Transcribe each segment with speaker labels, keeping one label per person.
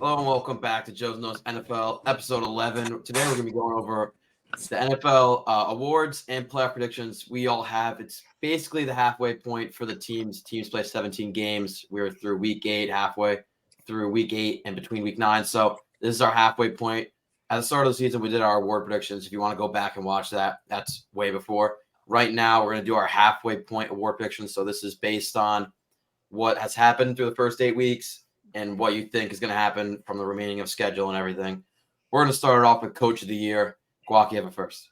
Speaker 1: Hello and welcome back to Joe's Knows NFL episode 11. Today we're going to be going over the NFL awards and playoff predictions we all have. It's basically the halfway point for the teams. Teams play 17 games. We're through week 8, halfway through week 8 and between week 9. So this is our halfway point. At the start of the season, we did our award predictions. If you want to go back and watch that, that's way before. Right now, we're going to do our halfway point award predictions. So this is based on what has happened through the first 8 weeks and what you think is going to happen from the remaining of schedule and everything. We're going to start it off with Coach of the Year. Guac, you have it first.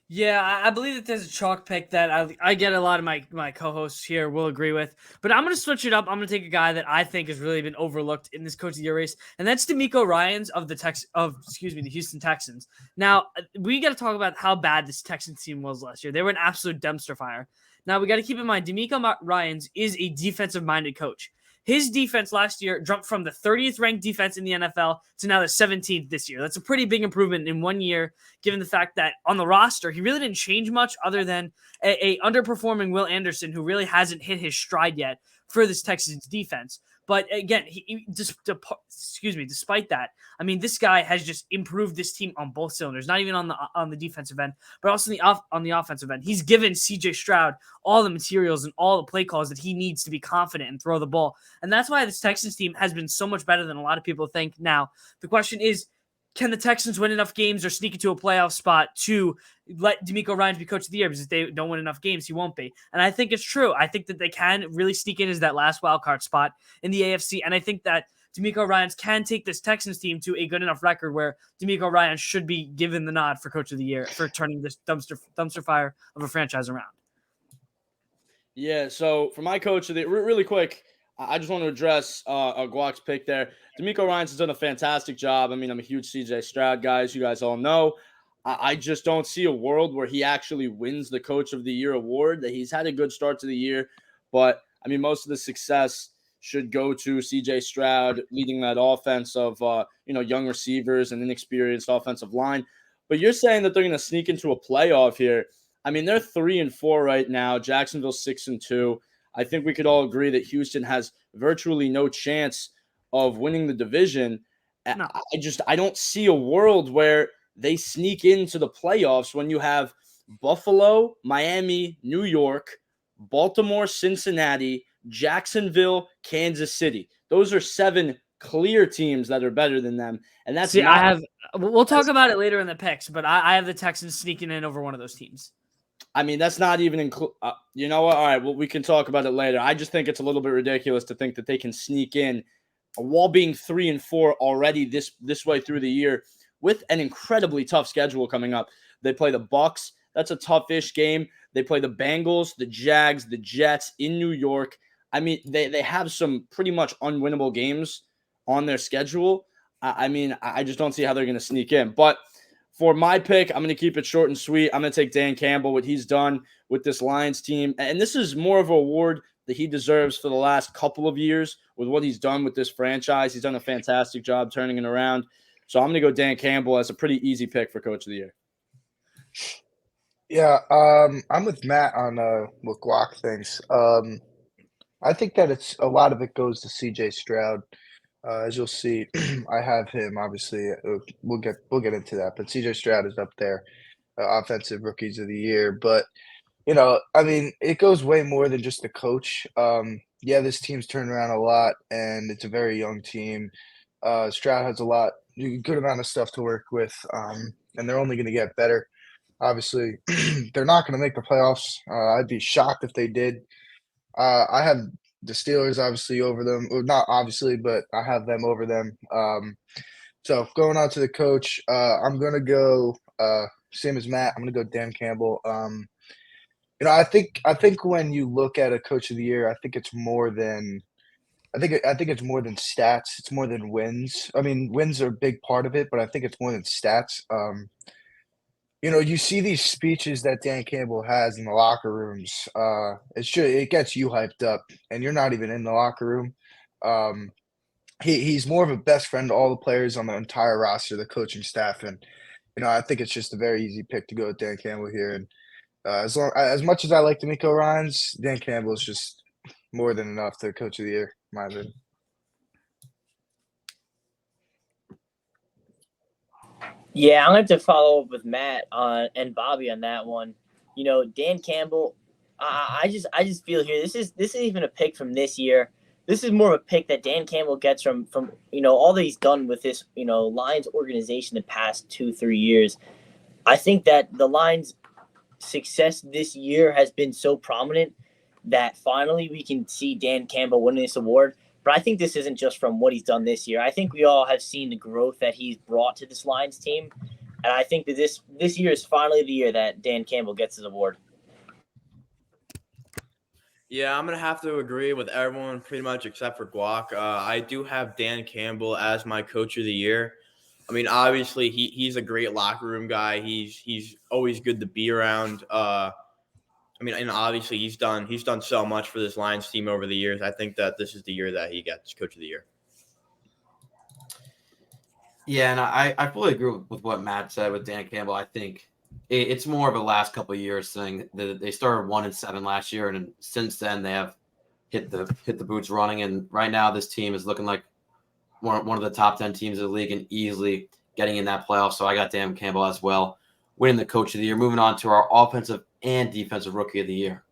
Speaker 2: Yeah, I believe that there's a chalk pick that I get a lot of my co-hosts here will agree with. But I'm going to switch it up. I'm going to take a guy that I think has really been overlooked in this Coach of the Year race, and that's DeMeco Ryans of the Houston Texans. Now, we got to talk about how bad this Texans team was last year. They were an absolute dumpster fire. Now, we got to keep in mind, DeMeco Ryans is a defensive-minded coach. His defense last year jumped from the 30th ranked defense in the NFL to now the 17th this year. That's a pretty big improvement in 1 year, given the fact that on the roster, he really didn't change much other than a underperforming Will Anderson, who really hasn't hit his stride yet for this Texans defense. But again, despite that, I mean, this guy has just improved this team on both cylinders, not even on the defensive end, but also on the offensive end. He's given CJ Stroud all the materials and all the play calls that he needs to be confident and throw the ball. And that's why this Texans team has been so much better than a lot of people think. Now, the question is, can the Texans win enough games or sneak into a playoff spot to let DeMeco Ryans be Coach of the Year? Because if they don't win enough games, he won't be. And I think it's true. I think that they can really sneak in as that last wild card spot in the AFC. And I think that DeMeco Ryans can take this Texans team to a good enough record where DeMeco Ryans should be given the nod for Coach of the Year for turning this dumpster fire of a franchise around.
Speaker 3: Yeah, so for my coach of the really quick, I just want to address Guac's pick there. DeMeco Ryans has done a fantastic job. I mean, I'm a huge CJ Stroud guy, as you guys all know. I just don't see a world where he actually wins the Coach of the Year award. That he's had a good start to the year, but I mean, most of the success should go to CJ Stroud leading that offense of young receivers and inexperienced offensive line. But you're saying that they're going to sneak into a playoff here. I mean, they're 3-4 right now. Jacksonville's 6-2. I think we could all agree that Houston has virtually no chance of winning the division. No. I don't see a world where they sneak into the playoffs when you have Buffalo, Miami, New York, Baltimore, Cincinnati, Jacksonville, Kansas City. Those are 7 clear teams that are better than them. And that's
Speaker 2: we'll talk about it later in the picks, but I have the Texans sneaking in over one of those teams.
Speaker 3: I mean, that's not even you know what? All right, well, we can talk about it later. I just think it's a little bit ridiculous to think that they can sneak in while being 3-4 already this way through the year with an incredibly tough schedule coming up. They play the Bucs. That's a tough-ish game. They play the Bengals, the Jags, the Jets in New York. I mean, they have some pretty much unwinnable games on their schedule. I mean, I just don't see how they're going to sneak in. But for my pick, I'm going to keep it short and sweet. I'm going to take Dan Campbell, what he's done with this Lions team. And this is more of an award that he deserves for the last couple of years with what he's done with this franchise. He's done a fantastic job turning it around. So I'm going to go Dan Campbell as a pretty easy pick for Coach of the Year.
Speaker 4: Yeah, I'm with Matt on what Guac thinks. I think that a lot of it goes to CJ Stroud. As you'll see, I have him. Obviously, we'll get into that. But CJ Stroud is up there, offensive rookies of the year. But I mean, it goes way more than just the coach. Yeah, this team's turned around a lot, and it's a very young team. Stroud has a good amount of stuff to work with, and they're only going to get better. Obviously, they're not going to make the playoffs. I'd be shocked if they did. I have the Steelers obviously over them. Well, not obviously, but I have them over them. So going on to the coach, I'm going to go same as Matt. I'm going to go Dan Campbell. I think when you look at a Coach of the Year, I think it's more than it's more than stats. It's more than wins. I mean, wins are a big part of it, but I think it's more than stats. You see these speeches that Dan Campbell has in the locker rooms. It gets you hyped up, and you're not even in the locker room. He's more of a best friend to all the players on the entire roster, the coaching staff, and I think it's just a very easy pick to go with Dan Campbell here. And as much as I like DeMeco Ryans, Dan Campbell is just more than enough to Coach of the Year, in my opinion.
Speaker 5: Yeah, I'm going to have to follow up with Matt and Bobby on that one. Dan Campbell, I just feel here this isn't even a pick from this year. This is more of a pick that Dan Campbell gets from all that he's done with this Lions organization the past 2-3 years. I think that the Lions' success this year has been so prominent that finally we can see Dan Campbell winning this award. But I think this isn't just from what he's done this year. I think we all have seen the growth that he's brought to this Lions team. And I think that this year is finally the year that Dan Campbell gets his award.
Speaker 6: Yeah, I'm going to have to agree with everyone pretty much except for Guac. I do have Dan Campbell as my coach of the year. I mean, obviously, he's a great locker room guy. He's always good to be around. And obviously he's done so much for this Lions team over the years. I think that this is the year that he gets coach of the year.
Speaker 1: Yeah, and I fully agree with what Matt said with Dan Campbell. I think it's more of a last couple of years thing. They started 1-7 last year, and since then they have hit the boots running. And right now this team is looking like one of the top 10 teams in the league and easily getting in that playoff. So I got Dan Campbell as well, winning the coach of the year. Moving on to our offensive and defensive rookie of the year.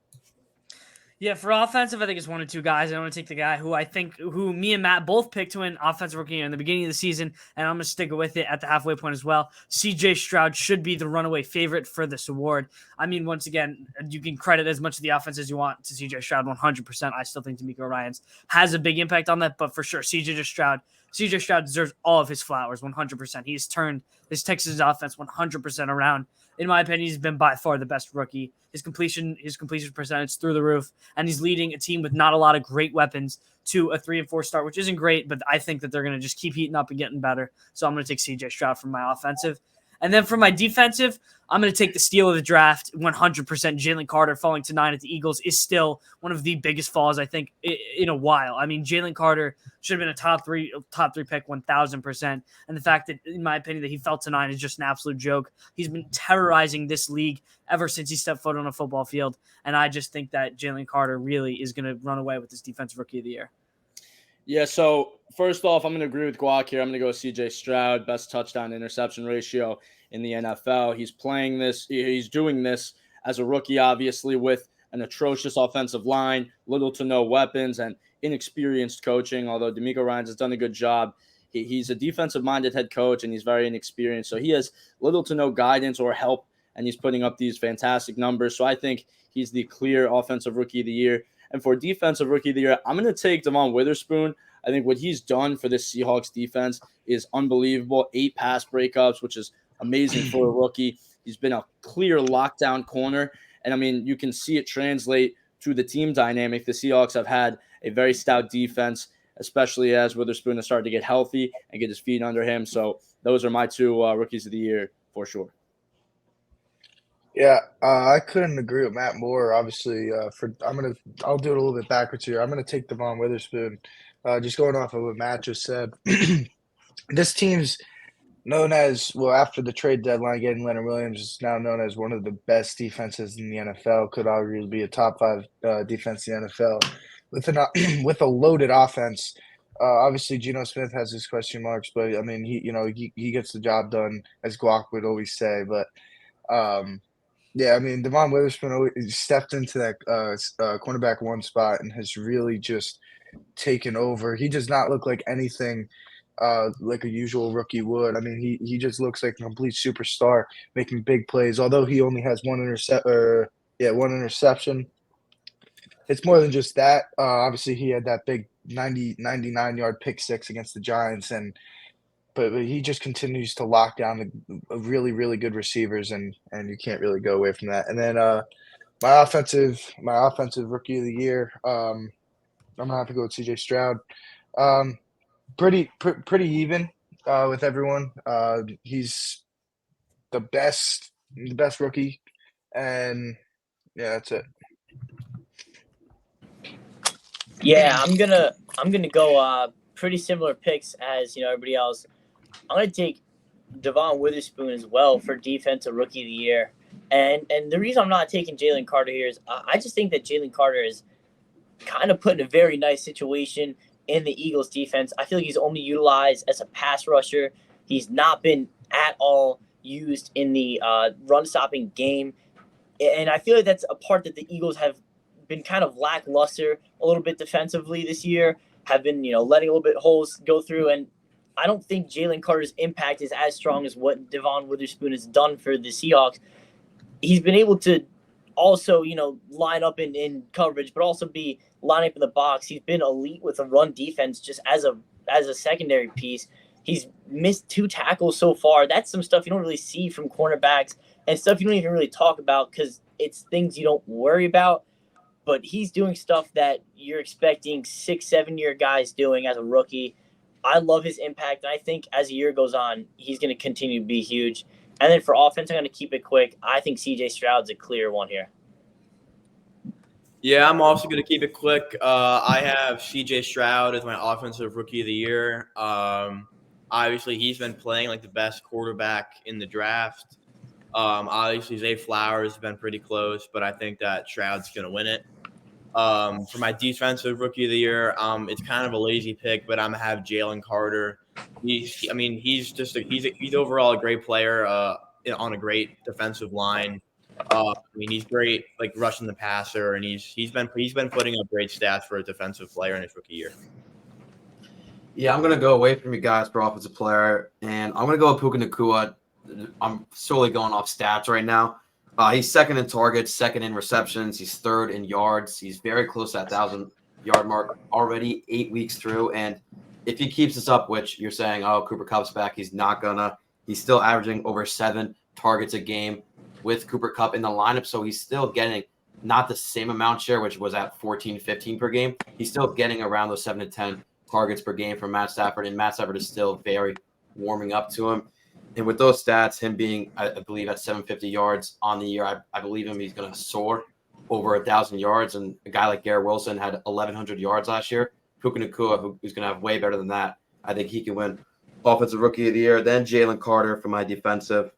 Speaker 2: Yeah, for offensive, I think it's one or two guys. I want to take the guy who me and Matt both picked to win offensive rookie in the beginning of the season, and I'm going to stick with it at the halfway point as well. CJ Stroud should be the runaway favorite for this award. I mean, once again, you can credit as much of the offense as you want to CJ Stroud 100%. I still think DeMeco Ryans has a big impact on that, but for sure, CJ Stroud deserves all of his flowers 100%. He's turned this Texas offense 100% around. In my opinion, he's been by far the best rookie. His completion percentage through the roof, and he's leading a team with not a lot of great weapons to a 3-4 start, which isn't great, but I think that they're going to just keep heating up and getting better. So I'm going to take CJ Stroud from my offensive. And then for my defensive, I'm going to take the steal of the draft 100%. Jalen Carter falling to 9 at the Eagles is still one of the biggest falls, I think, in a while. I mean, Jalen Carter should have been a top three pick 1,000%. And the fact that, in my opinion, that he fell to 9 is just an absolute joke. He's been terrorizing this league ever since he stepped foot on a football field. And I just think that Jalen Carter really is going to run away with this defensive rookie of the year.
Speaker 3: Yeah, so first off, I'm going to agree with Guac here. I'm going to go CJ Stroud, best touchdown interception ratio in the NFL. He's doing this as a rookie, obviously, with an atrocious offensive line, little to no weapons, and inexperienced coaching, although DeMeco Ryans has done a good job. He's a defensive-minded head coach, and he's very inexperienced, so he has little to no guidance or help, and he's putting up these fantastic numbers. So I think he's the clear offensive rookie of the year. And for defensive rookie of the year, I'm going to take Devon Witherspoon. I think what he's done for this Seahawks defense is unbelievable. 8 pass breakups, which is amazing for a rookie. He's been a clear lockdown corner. And, I mean, you can see it translate to the team dynamic. The Seahawks have had a very stout defense, especially as Witherspoon has started to get healthy and get his feet under him. So those are my 2 rookies of the year for sure.
Speaker 4: Yeah, I couldn't agree with Matt more. Obviously, I'll do it a little bit backwards here. I'm going to take Devon Witherspoon. Just going off of what Matt just said, this team's known as, well, after the trade deadline, getting Leonard Williams is now known as one of the best defenses in the NFL. Could arguably be a top 5 defense in the NFL with a loaded offense. Obviously, Geno Smith has his question marks, but I mean, he gets the job done, as Guac would always say. But yeah, I mean, Devon Witherspoon stepped into that cornerback 1 spot and has really just taken over. He does not look like anything like a usual rookie would. I mean, he just looks like a complete superstar, making big plays. Although he only has one interception. It's more than just that. Obviously, he had that big 99-yard pick 6 against the Giants, but he just continues to lock down the really, really good receivers, and you can't really go away from that. And then my offensive rookie of the year, I'm gonna have to go with CJ Stroud. Pretty even with everyone. He's the best rookie, and yeah, that's it.
Speaker 5: Yeah, I'm gonna go pretty similar picks as everybody else. I'm gonna take Devon Witherspoon as well for defensive rookie of the year, and the reason I'm not taking Jalen Carter here is I just think that Jalen Carter is kind of put in a very nice situation in the Eagles defense. I feel like he's only utilized as a pass rusher. He's not been at all used in the run-stopping game. And I feel like that's a part that the Eagles have been kind of lackluster a little bit defensively this year, have been, letting a little bit holes go through. And I don't think Jalen Carter's impact is as strong as what Devon Witherspoon has done for the Seahawks. He's been able to also, line up in coverage, but also be lining up in the box. He's been elite with a run defense just as a secondary piece. He's missed 2 tackles so far. That's some stuff you don't really see from cornerbacks and stuff you don't even really talk about because it's things you don't worry about. But he's doing stuff that you're expecting 6-7 year guys doing as a rookie. I love his impact, and I think as the year goes on, he's going to continue to be huge. And then for offense, I'm going to keep it quick. I think C.J. Stroud's a clear one here.
Speaker 6: Yeah, I'm also going to keep it quick. I have C.J. Stroud as my offensive rookie of the year. Obviously, he's been playing like the best quarterback in the draft. Obviously, Zay Flowers has been pretty close, but I think that Stroud's going to win it. For my defensive rookie of the year, it's kind of a lazy pick, but I'm gonna have Jalen Carter. He's overall a great player on a great defensive line. He's great, like rushing the passer, and he's been putting up great stats for a defensive player in his rookie year.
Speaker 1: Yeah, I'm gonna go away from you guys for offensive player, and I'm gonna go with Puka Nacua. I'm solely going off stats right now. He's second in targets, second in receptions. He's third in yards. He's very close to that 1,000-yard mark already 8 weeks through. And if he keeps this up, which you're saying, oh, Cooper Kupp's back, he's not gonna. He's still averaging over 7 targets a game with Cooper Kupp in the lineup. So he's still getting not the same amount share, which was at 14, 15 per game. He's still getting around those 7 to 10 targets per game from Matt Stafford. And Matt Stafford is still very warming up to him. And with those stats, him being, I believe, at 750 yards on the year, I believe he's going to soar over 1,000 yards. And a guy like Garrett Wilson had 1,100 yards last year. Puka Nacua, who's going to have way better than that. I think he can win Offensive Rookie of the Year. Then Jalen Carter for my defensive.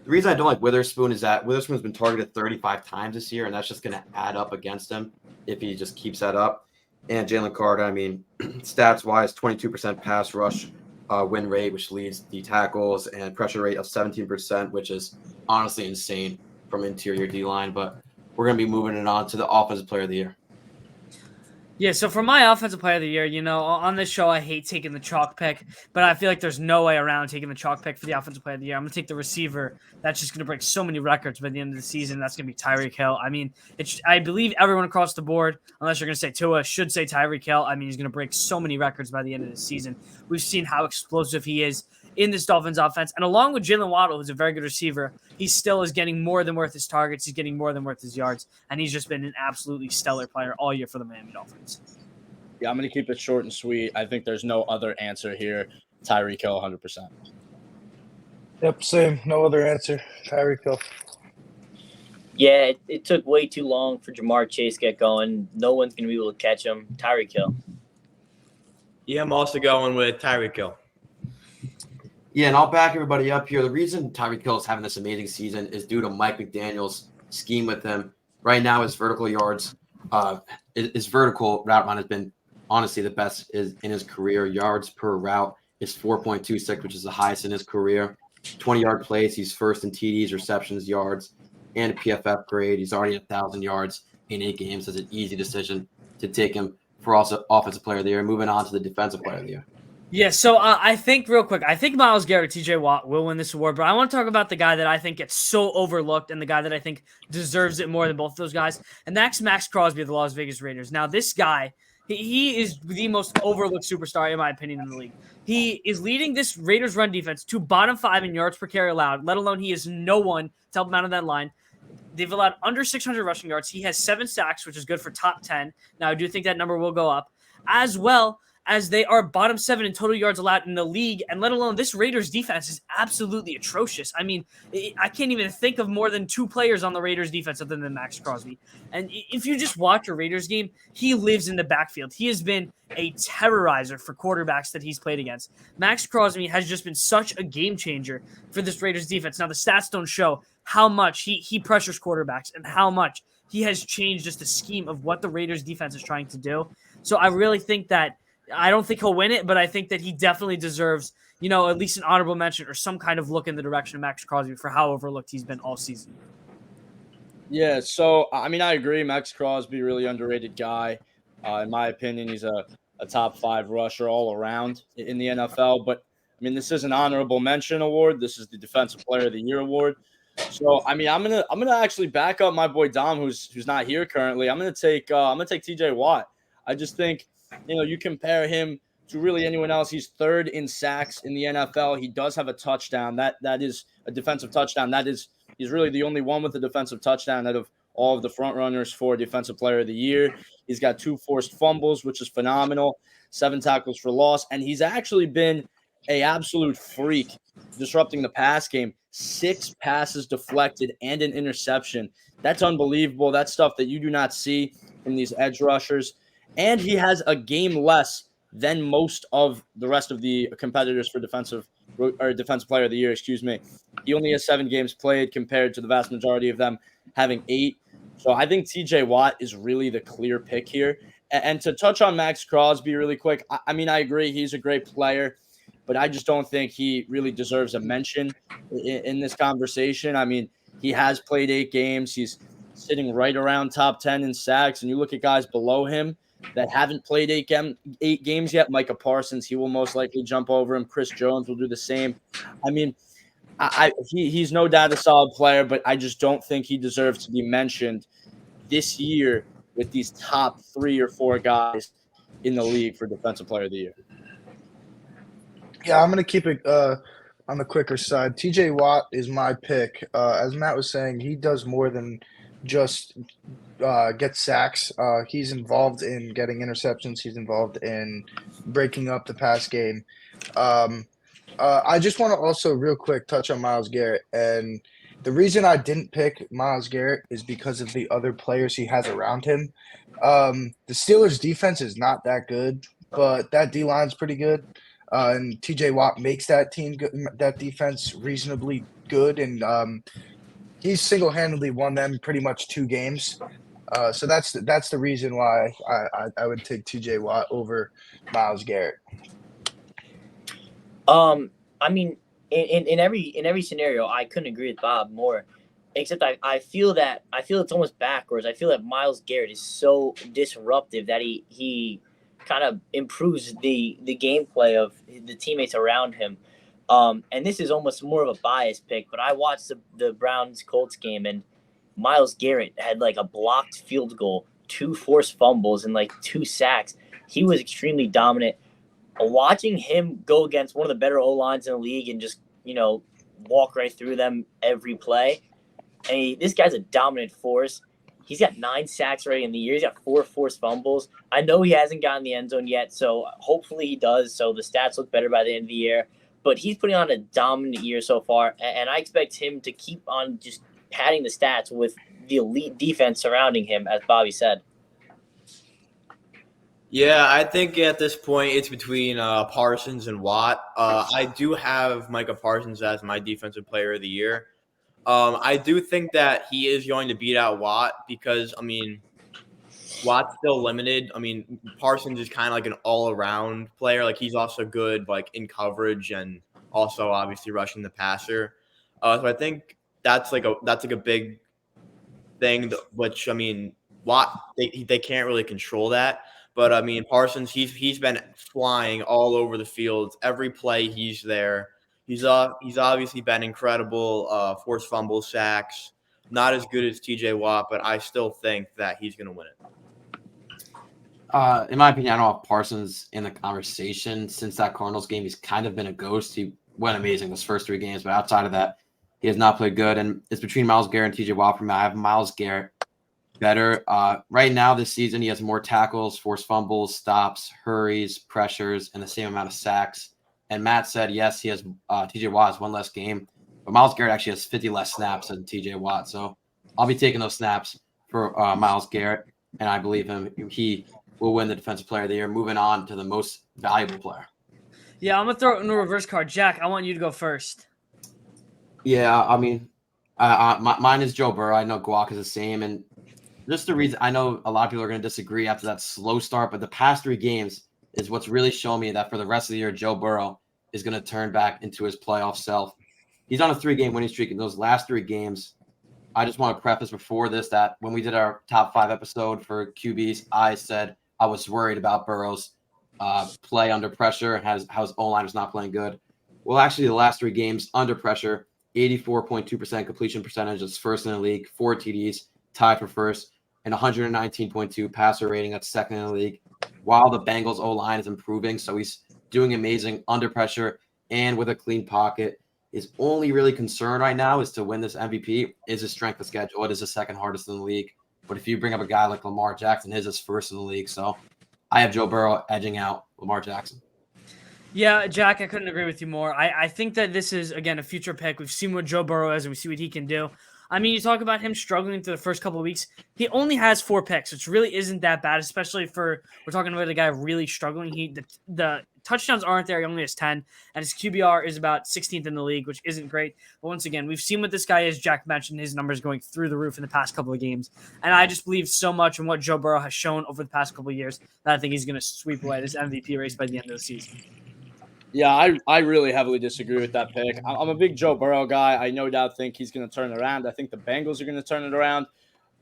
Speaker 1: The reason I don't like Witherspoon is that Witherspoon's been targeted 35 times this year, and that's just going to add up against him if he just keeps that up. And Jalen Carter, stats-wise, 22% pass rush win rate, which leads the tackles, and pressure rate of 17%, which is honestly insane from interior D-line. But we're going to be moving it on to the Offensive Player of the Year.
Speaker 2: Yeah, so for my Offensive Player of the Year, on this show, I hate taking the chalk pick, but I feel like there's no way around taking the chalk pick for the Offensive Player of the Year. I'm going to take the receiver. That's just going to break so many records by the end of the season. That's going to be Tyreek Hill. I believe everyone across the board, unless you're going to say Tua, should say Tyreek Hill. He's going to break so many records by the end of the season. We've seen how explosive he is in this Dolphins offense. And along with Jalen Waddle, who's a very good receiver, he still is getting more than worth his targets. He's getting more than worth his yards. And he's just been an absolutely stellar player all year for the Miami Dolphins.
Speaker 3: Yeah, I'm going to keep it short and sweet. I think there's no other answer here. Tyreek Hill, 100%.
Speaker 4: Yep, same. No other answer. Tyreek Hill.
Speaker 5: Yeah, it took way too long for Jamar Chase to get going. No one's going to be able to catch him. Tyreek Hill.
Speaker 6: Yeah, I'm also going with Tyreek Hill.
Speaker 1: Yeah, and I'll back everybody up here. The reason Tyreek Hill is having this amazing season is due to Mike McDaniel's scheme with him. Right now, his vertical yards, his vertical route run has been honestly the best in his career. Yards per route is 4.26, which is the highest in his career. 20-yard plays, he's first in TDs, receptions, yards, and a PFF grade. He's already at 1,000 yards in 8 games. It's an easy decision to take him for also Offensive Player of the Year. Moving on to the Defensive Player of the Year.
Speaker 2: Yeah, so I think real quick, I think Myles Garrett, TJ Watt will win this award, but I want to talk about the guy that I think gets so overlooked and the guy that I think deserves it more than both of those guys, and that's Max Crosby of the Las Vegas Raiders. Now, this guy, he is the most overlooked superstar, in my opinion, in the league. He is leading this Raiders run defense to bottom 5 in yards per carry allowed, let alone he is no one to help him out on that line. They've allowed under 600 rushing yards. He has 7 sacks, which is good for top 10. Now, I do think that number will go up, as well as they are bottom 7 in total yards allowed in the league, and let alone this Raiders defense is absolutely atrocious. I can't even think of more than 2 players on the Raiders defense other than Max Crosby. And if you just watch a Raiders game, he lives in the backfield. He has been a terrorizer for quarterbacks that he's played against. Max Crosby has just been such a game changer for this Raiders defense. Now, the stats don't show how much he pressures quarterbacks and how much he has changed just the scheme of what the Raiders defense is trying to do. So I really think that I don't think he'll win it, but I think that he definitely deserves at least an honorable mention or some kind of look in the direction of Max Crosby for how overlooked he's been all season.
Speaker 3: Yeah, so I mean, I agree. Max Crosby, really underrated guy. In my opinion, he's a top 5 rusher all around in the NFL. But I mean, this is an honorable mention award. This is the Defensive Player of the Year award. So I mean, I'm gonna actually back up my boy Dom, who's not here currently. I'm gonna take T.J. Watt. I just think you compare him to really anyone else. He's 3rd in sacks in the NFL. He does have a touchdown. That is a defensive touchdown. He's really the only one with a defensive touchdown out of all of the front runners for Defensive Player of the Year. He's got 2 forced fumbles, which is phenomenal, 7 tackles for loss, and he's actually been an absolute freak disrupting the pass game. 6 passes deflected and an interception. That's unbelievable. That's stuff that you do not see from these edge rushers. And he has a game less than most of the rest of the competitors for Defensive Player of the Year, He only has 7 games played compared to the vast majority of them having 8. So I think TJ Watt is really the clear pick here. And to touch on Max Crosby really quick, I mean, I agree he's a great player, but I just don't think he really deserves a mention in this conversation. I mean, he has played 8 games. He's sitting right around top 10 in sacks. And you look at guys below him that haven't played 8 games yet. Micah Parsons, he will most likely jump over him. Chris Jones will do the same. I mean, he's no doubt a solid player, but I just don't think he deserves to be mentioned this year with these top 3 or 4 guys in the league for Defensive Player of the Year.
Speaker 4: Yeah, I'm going to keep it on the quicker side. TJ Watt is my pick. As Matt was saying, he does more than just get sacks. He's involved in getting interceptions. He's involved in breaking up the pass game. I just want to also real quick touch on Myles Garrett. And the reason I didn't pick Myles Garrett is because of the other players he has around him. The Steelers' defense is not that good, but that D-line's pretty good. And TJ Watt makes that defense reasonably good. And he's single-handedly won them pretty much 2 games. So that's the reason why I would take TJ Watt over Myles Garrett.
Speaker 5: I mean, in every scenario, I couldn't agree with Bob more. Except I feel it's almost backwards. I feel that Myles Garrett is so disruptive that he kind of improves the gameplay of the teammates around him. And this is almost more of a biased pick, but I watched the Browns-Colts game, and Myles Garrett had like a blocked field goal, 2 forced fumbles, and like 2 sacks. He was extremely dominant. Watching him go against one of the better O-lines in the league and just, walk right through them every play. And this guy's a dominant force. He's got 9 sacks already in the year. He's got 4 forced fumbles. I know he hasn't gotten the end zone yet, so hopefully he does. So the stats look better by the end of the year. But he's putting on a dominant year so far, and I expect him to keep on just padding the stats with the elite defense surrounding him, as Bobby said.
Speaker 6: Yeah, I think at this point it's between Parsons and Watt. I do have Micah Parsons as my Defensive Player of the Year. I do think that he is going to beat out Watt because, I mean, Watt's still limited. I mean, Parsons is kind of like an all-around player. Like, he's also good, like, in coverage and also obviously rushing the passer. So I think that's like a big thing, which, I mean, Watt, they can't really control that. But, I mean, Parsons, he's been flying all over the field. Every play he's there. He's obviously been incredible, forced fumble, sacks. Not as good as TJ Watt, but I still think that he's going to win it.
Speaker 1: In my opinion, I don't have Parsons in the conversation. Since that Cardinals game, he's kind of been a ghost. He went amazing those first 3 games, but outside of that, he has not played good. And it's between Myles Garrett and TJ Watt for me. I have Myles Garrett better. Right now this season, he has more tackles, forced fumbles, stops, hurries, pressures, and the same amount of sacks. And Matt said, yes, he has TJ Watt has 1 less game, but Myles Garrett actually has 50 less snaps than TJ Watt. So I'll be taking those snaps for Myles Garrett, and I believe him. He will win the Defensive Player of the Year. Moving on to the most valuable player.
Speaker 2: Yeah, I'm going to throw it in a reverse card. Jack, I want you to go first.
Speaker 1: Yeah, I mean, mine is Joe Burrow. I know Guac is the same, and just the reason I know a lot of people are going to disagree after that slow start, but the past 3 games is what's really shown me that for the rest of the year, Joe Burrow is going to turn back into his playoff self. He's on a 3-game winning streak. In those last 3 games, I just want to preface before this that when we did our top 5 episode for QBs, I said I was worried about Burrow's play under pressure and how his O-line was not playing good. Well, actually, the last 3 games under pressure, 84.2% completion percentage is first in the league, 4 TDs, tied for first, and 119.2 passer rating, that's second in the league, while the Bengals O-line is improving. So he's doing amazing under pressure and with a clean pocket. His only really concern right now is to win this MVP is his strength of schedule. It is the second hardest in the league. But if you bring up a guy like Lamar Jackson, his is first in the league. So I have Joe Burrow edging out Lamar Jackson.
Speaker 2: Yeah, Jack, I couldn't agree with you more. I think that this is, again, a future pick. We've seen what Joe Burrow is, and we see what he can do. I mean, you talk about him struggling through the first couple of weeks. He only has 4 picks, which really isn't that bad, especially we're talking about a guy really struggling. The touchdowns aren't there. He only has 10, and his QBR is about 16th in the league, which isn't great. But once again, we've seen what this guy is. Jack mentioned his numbers going through the roof in the past couple of games, and I just believe so much in what Joe Burrow has shown over the past couple of years that I think he's going to sweep away this MVP race by the end of the season.
Speaker 3: Yeah, I really heavily disagree with that pick. I'm a big Joe Burrow guy. I no doubt think he's going to turn it around. I think the Bengals are going to turn it around,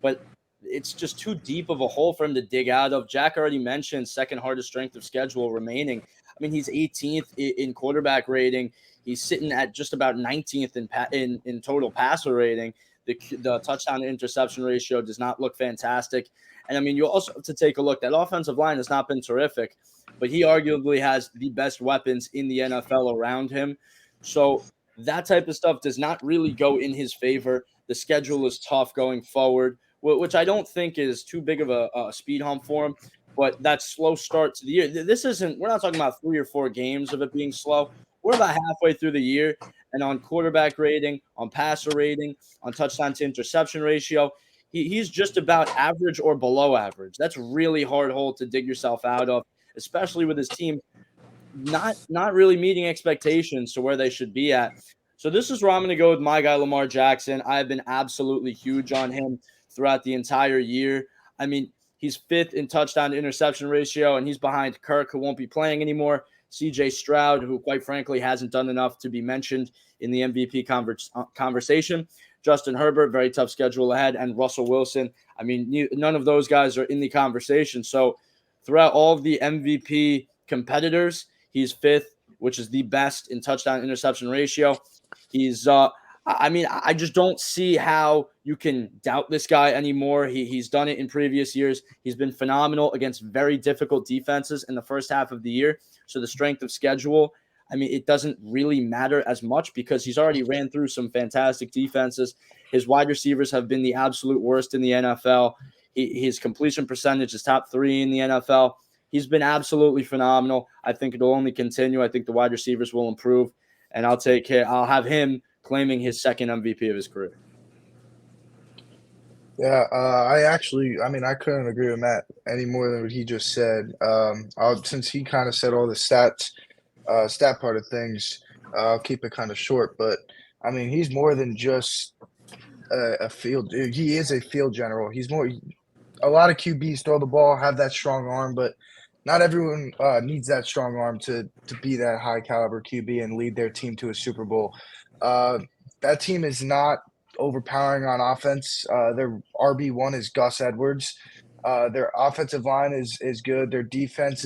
Speaker 3: but it's just too deep of a hole for him to dig out of. Jack already mentioned second hardest strength of schedule remaining. I mean, he's 18th in quarterback rating. He's sitting at just about 19th in total passer rating. The touchdown to interception ratio does not look fantastic. And I mean, you also have to take a look. That offensive line has not been terrific, but he arguably has the best weapons in the NFL around him. So that type of stuff does not really go in his favor. The schedule is tough going forward, which I don't think is too big of a speed hump for him. But that slow start to the year, we're not talking about 3 or 4 games of it being slow. We're about halfway through the year, and on quarterback rating, on passer rating, on touchdown to interception ratio, he's just about average or below average. That's a really hard hole to dig yourself out of, especially with his team not really meeting expectations to where they should be at. So this is where I'm going to go with my guy, Lamar Jackson. I've been absolutely huge on him throughout the entire year. I mean, he's 5th in touchdown to interception ratio, and he's behind Kirk, who won't be playing anymore, CJ Stroud, who quite frankly hasn't done enough to be mentioned in the MVP conversation, Justin Herbert, very tough schedule ahead, and Russell Wilson. I mean, none of those guys are in the conversation. So throughout all of the MVP competitors, he's 5th, which is the best in touchdown interception ratio. He's I just don't see how you can doubt this guy anymore. He's done it in previous years. He's been phenomenal against very difficult defenses in the first half of the year. So the strength of schedule, I mean, it doesn't really matter as much because he's already ran through some fantastic defenses. His wide receivers have been the absolute worst in the NFL. His completion percentage is top 3 in the NFL. He's been absolutely phenomenal. I think it'll only continue. I think the wide receivers will improve, and I'll have him claiming his second MVP of his career.
Speaker 4: Yeah, I couldn't agree with Matt any more than what he just said. Since he kind of said all the stat part of things, I'll keep it kind of short. But I mean, he's more than just a field. He is a field general. He's more. A lot of QBs throw the ball, have that strong arm, but not everyone needs that strong arm to be that high caliber QB and lead their team to a Super Bowl. That team is not overpowering on offense. Their RB1 is Gus Edwards. Their offensive line is good. Their defense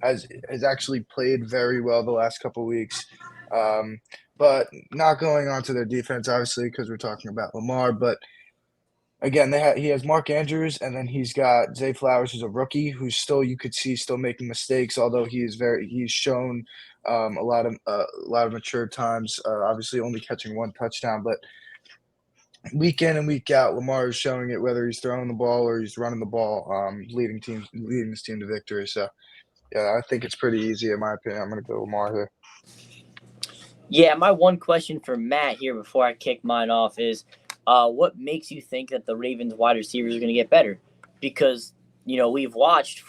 Speaker 4: has actually played very well the last couple of weeks. But not going on to their defense, obviously, because we're talking about Lamar. But again, he has Mark Andrews, and then he's got Zay Flowers, who's a rookie, who's you could see still making mistakes, although he's shown a lot of mature times. Obviously, only catching 1 touchdown, but week in and week out, Lamar is showing it whether he's throwing the ball or he's running the ball, leading his team to victory. So, yeah, I think it's pretty easy in my opinion. I'm going to go Lamar here.
Speaker 5: Yeah, my one question for Matt here before I kick mine off is, what makes you think that the Ravens wide receivers are going to get better? Because, we've watched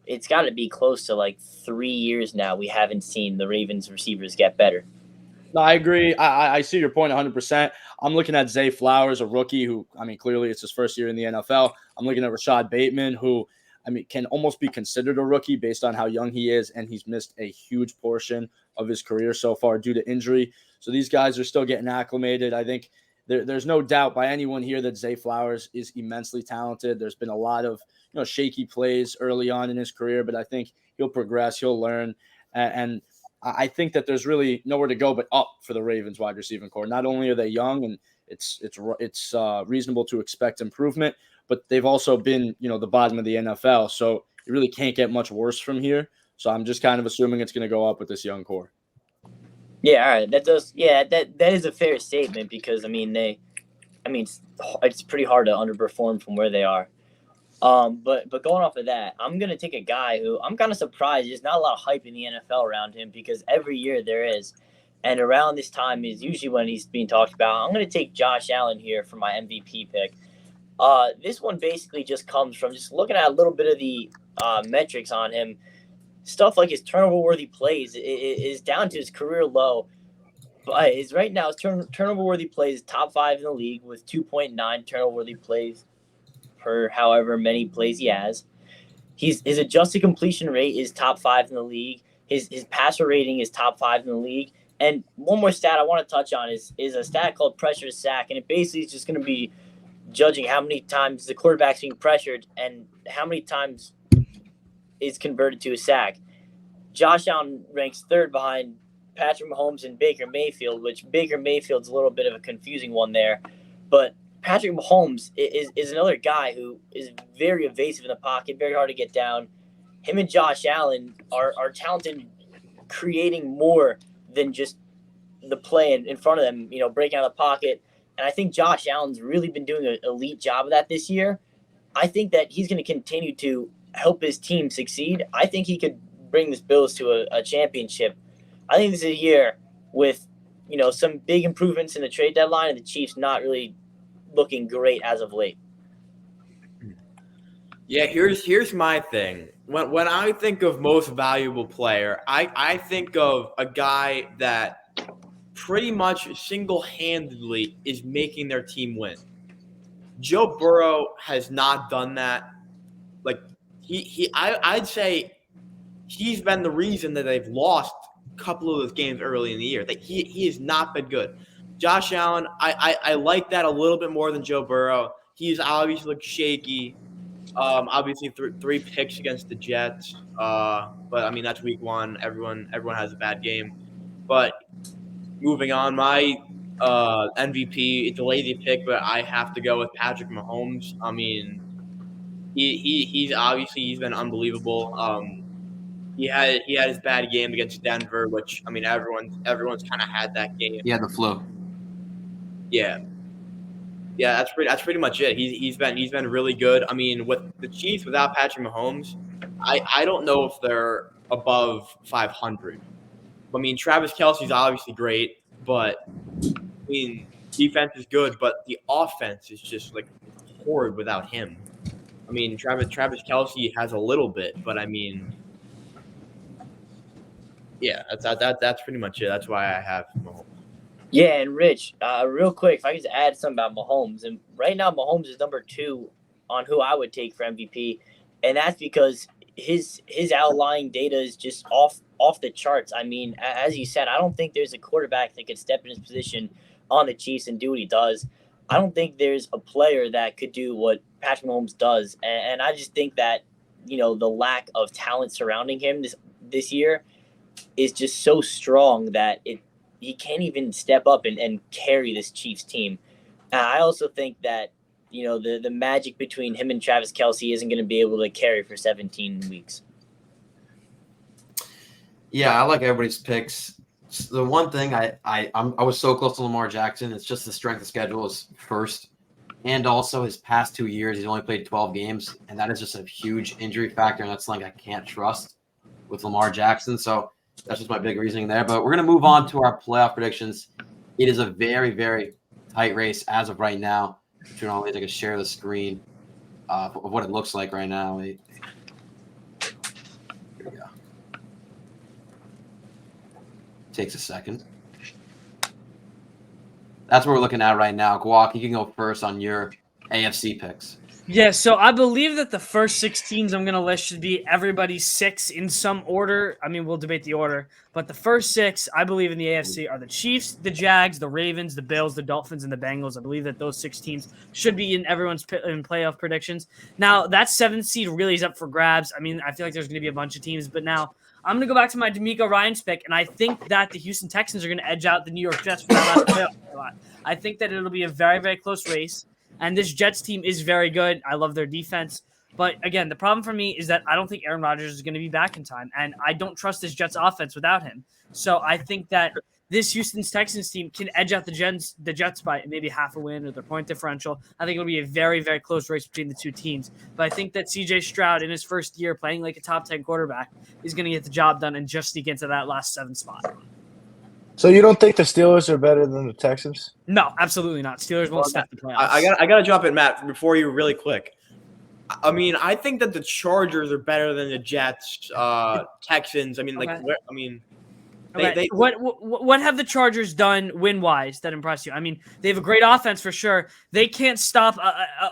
Speaker 5: it's got to be close to like 3 years now. We haven't seen the Ravens receivers get better.
Speaker 3: No, I agree. I see your point 100%. I'm looking at Zay Flowers, a rookie who, clearly it's his first year in the NFL. I'm looking at Rashad Bateman, who, I mean, can almost be considered a rookie based on how young he is, and he's missed a huge portion of his career so far due to injury. So these guys are still getting acclimated. I think there's no doubt by anyone here that Zay Flowers is immensely talented. There's been a lot of shaky plays early on in his career, but I think he'll progress, he'll learn, and I think that there's really nowhere to go but up for the Ravens wide receiving core. Not only are they young and it's reasonable to expect improvement, but they've also been the bottom of the NFL, so you really can't get much worse from here. So I'm just kind of assuming it's going to go up with this young core.
Speaker 5: Yeah, all right. That is a fair statement because it's pretty hard to underperform from where they are. But going off of that, I'm gonna take a guy who I'm kind of surprised there's not a lot of hype in the NFL around him because every year there is, and around this time is usually when he's being talked about. I'm gonna take Josh Allen here for my MVP pick. This one basically just comes from just looking at a little bit of the metrics on him. Stuff like his turnover-worthy plays is down to his career low. But right now his turnover-worthy plays is top 5 in the league with 2.9 turnover-worthy plays per however many plays he has. His adjusted completion rate is top 5 in the league. His passer rating is top 5 in the league. And one more stat I want to touch on is a stat called pressure to sack, and it basically is just going to be judging how many times the quarterback's being pressured and how many times is converted to a sack. Josh Allen ranks 3rd behind Patrick Mahomes and Baker Mayfield, which Baker Mayfield's a little bit of a confusing one there. But Patrick Mahomes is another guy who is very evasive in the pocket, very hard to get down. Him and Josh Allen are talented, creating more than just the play in front of them, breaking out of the pocket. And I think Josh Allen's really been doing an elite job of that this year. I think that he's going to continue to help his team succeed. I think he could bring the Bills to a championship. I think this is a year with, some big improvements in the trade deadline and the Chiefs not really looking great as of late.
Speaker 6: Yeah, here's my thing. When I think of most valuable player, I think of a guy that pretty much single-handedly is making their team win. Joe Burrow has not done that. Like I'd say he's been the reason that they've lost a couple of those games early in the year. That he has not been good. Josh Allen, I like that a little bit more than Joe Burrow. He's obviously looked shaky. Obviously 3 picks against the Jets. But I mean that's week 1. Everyone has a bad game. But moving on, my MVP, it's a lazy pick, but I have to go with Patrick Mahomes. I mean, he's been unbelievable. He had his bad game against Denver, which I mean everyone's kind of had that game.
Speaker 1: He had the flu.
Speaker 6: Yeah, that's pretty much it. He's been really good. I mean, with the Chiefs without Patrick Mahomes, I don't know if they're above 500. I mean, Travis Kelce's obviously great, but I mean, defense is good, but the offense is just like horrid without him. I mean, Travis Kelce has a little bit, but I mean, yeah, that's pretty much it. That's why I have Mahomes.
Speaker 5: Yeah, and Rich, real quick, if I could just add something about Mahomes. And right now, Mahomes is number 2 on who I would take for MVP, and that's because his outlying data is just off the charts. I mean, as you said, I don't think there's a quarterback that could step in his position on the Chiefs and do what he does. I don't think there's a player that could do what Patrick Mahomes does, and I just think that the lack of talent surrounding him this year is just so strong that he can't even step up and carry this Chiefs team. I also think that the magic between him and Travis Kelce isn't going to be able to carry for 17 weeks.
Speaker 1: Yeah, I like everybody's picks. The one thing I was so close to Lamar Jackson. It's just the strength of schedule is first, and also his past 2 years he's only played 12 games, and that is just a huge injury factor, and that's something I can't trust with Lamar Jackson. So that's just my big reasoning there. But we're gonna move on to our playoff predictions. It is a very, very tight race as of right now. If you want to take a share the screen of what it looks like right now. Here we go. Takes a second. That's what we're looking at right now. Guac, you can go first on your AFC picks.
Speaker 2: Yeah, so I believe that the first 6 teams I'm going to list should be everybody's 6 in some order. I mean, we'll debate the order, but the first 6 I believe in the AFC are the Chiefs, the Jags, the Ravens, the Bills, the Dolphins, and the Bengals. I believe that those 6 teams should be in everyone's in playoff predictions. Now, that 7th seed really is up for grabs. I mean, I feel like there's going to be a bunch of teams, but now I'm going to go back to my DeMeco Ryans pick, and I think that the Houston Texans are going to edge out the New York Jets for that last playoff spot. I think that it'll be a very, very close race. And this Jets team is very good. I love their defense. But again, the problem for me is that I don't think Aaron Rodgers is going to be back in time. And I don't trust this Jets offense without him. So I think that this Houston Texans team can edge out the Jets by maybe half a win or their point differential. I think it'll be a very, very close race between the two teams. But I think that CJ Stroud in his first year playing like a top 10 quarterback is going to get the job done and just sneak into that last 7 spot.
Speaker 4: So you don't think the Steelers are better than the Texans?
Speaker 2: No, absolutely not. Steelers won't step the playoffs.
Speaker 6: I gotta jump in, Matt, before you really quick. I mean, I think that the Chargers are better than the Jets, Texans. I mean, like,
Speaker 2: Okay. What have the Chargers done win-wise that impressed you? I mean, they have a great offense for sure. They can't stop